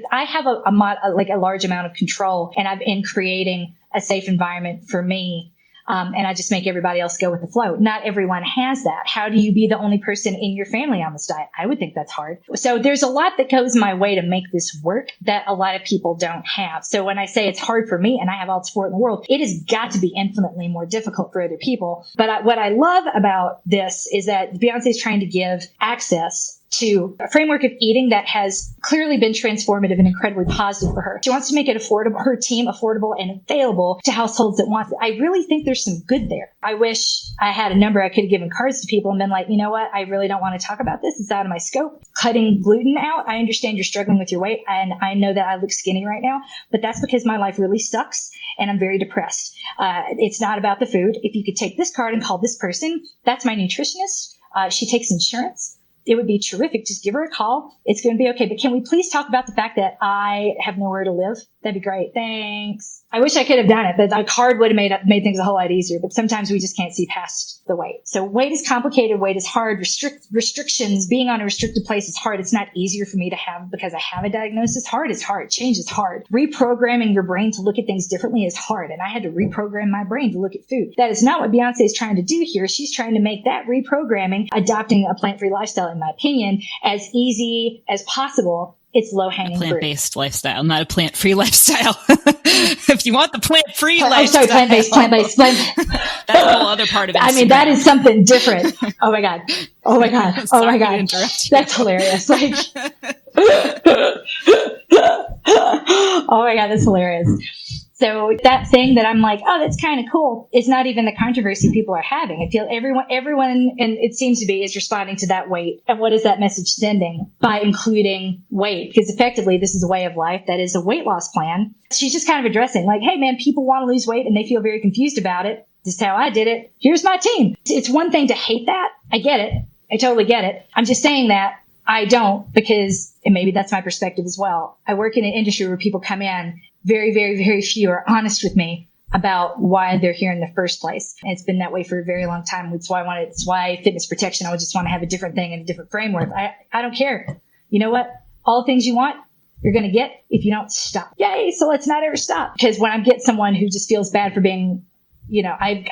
I have a large amount of control and I'm in creating a safe environment for me. And I just make everybody else go with the flow. Not everyone has that. How do you be the only person in your family on this diet? I would think that's hard. So there's a lot that goes my way to make this work that a lot of people don't have. So when I say it's hard for me and I have all the support in the world, it has got to be infinitely more difficult for other people. But what I love about this is that Beyoncé is trying to give access to a framework of eating that has clearly been transformative and incredibly positive for her. She wants to make it affordable, her team affordable and available to households that want it. I really think there's some good there. I wish I had a number I could have given cards to people and been like, you know what? I really don't want to talk about this. It's out of my scope. Cutting gluten out. I understand you're struggling with your weight and I know that I look skinny right now, but that's because my life really sucks and I'm very depressed. It's not about the food. If you could take this card and call this person, that's my nutritionist. She takes insurance. It would be terrific. Just give her a call. It's going to be okay. But can we please talk about the fact that I have nowhere to live? That'd be great. Thanks. I wish I could have done it, but a card would have made things a whole lot easier. But sometimes we just can't see past the weight. So weight is complicated. Weight is hard. Restrictions, being on a restricted place is hard. It's not easier for me to have because I have a diagnosis. Hard is hard. Change is hard. Reprogramming your brain to look at things differently is hard. And I had to reprogram my brain to look at food. That is not what Beyoncé is trying to do here. She's trying to make that reprogramming, adopting a plant-free lifestyle, in my opinion, as easy as possible. It's low-hanging fruit.
Plant-based lifestyle, not a plant-free lifestyle. If you want the plant-free lifestyle.
Plant-based.
That's a whole other part of Instagram.
I mean, that is something different. Oh my God. That's hilarious. Oh my God, that's hilarious. So that thing that I'm like, oh, that's kind of cool, is not even the controversy people are having. I feel everyone, and it seems to be, is responding to that weight. And what is that message sending by including weight? Because effectively, this is a way of life that is a weight loss plan. She's just kind of addressing like, hey, man, people want to lose weight and they feel very confused about it. This is how I did it. Here's my team. It's one thing to hate that. I get it. I totally get it. I'm just saying that I don't because, and maybe that's my perspective as well. I work in an industry where people come in. Very, very, very few are honest with me about why they're here in the first place. And it's been that way for a very long time. It's why fitness protection, I would just want to have a different thing and a different framework. I don't care. You know what? All the things you want, you're going to get if you don't stop. Yay. So let's not ever stop. Because when I get someone who just feels bad for being,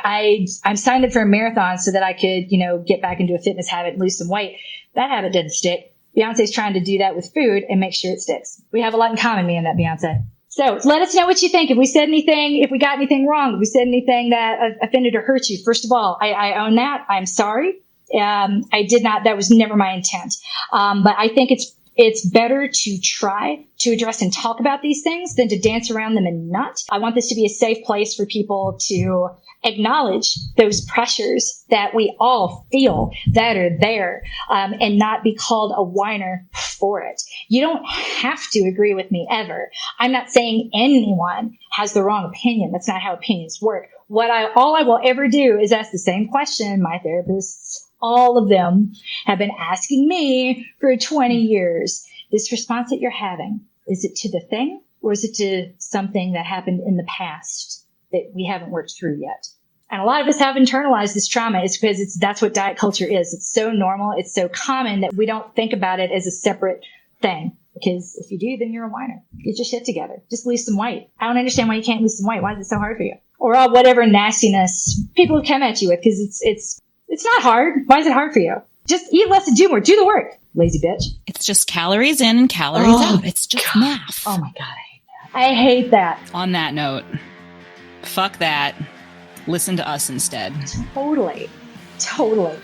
I'm signed up for a marathon so that I could, get back into a fitness habit and lose some weight. That habit didn't stick. Beyonce's trying to do that with food and make sure it sticks. We have a lot in common, me and that Beyonce. So let us know what you think. If we said anything, if we got anything wrong, if we said anything that offended or hurt you, first of all, I own that. I'm sorry. I did not, that was never my intent. But I think it's better to try to address and talk about these things than to dance around them and not. I want this to be a safe place for people to acknowledge those pressures that we all feel that are there, and not be called a whiner for it. You don't have to agree with me ever. I'm not saying anyone has the wrong opinion. That's not how opinions work. All I will ever do is ask the same question my therapists, all of them, have been asking me for 20 years. This response that you're having, is it to the thing or is it to something that happened in the past that we haven't worked through yet? And a lot of us have internalized this trauma. It's because that's what diet culture is. It's so normal. It's so common that we don't think about it as a separate thing. Because if you do, then you're a whiner. Get your shit together. Just lose some weight. I don't understand why you can't lose some weight. Why is it so hard for you? Or whatever nastiness people have come at you with, because it's not hard. Why is it hard for you? Just eat less and do more. Do the work, lazy bitch.
It's just calories in and calories out. It's just math.
Oh my God, I hate that.
On that note, fuck that. Listen to us instead.
Totally.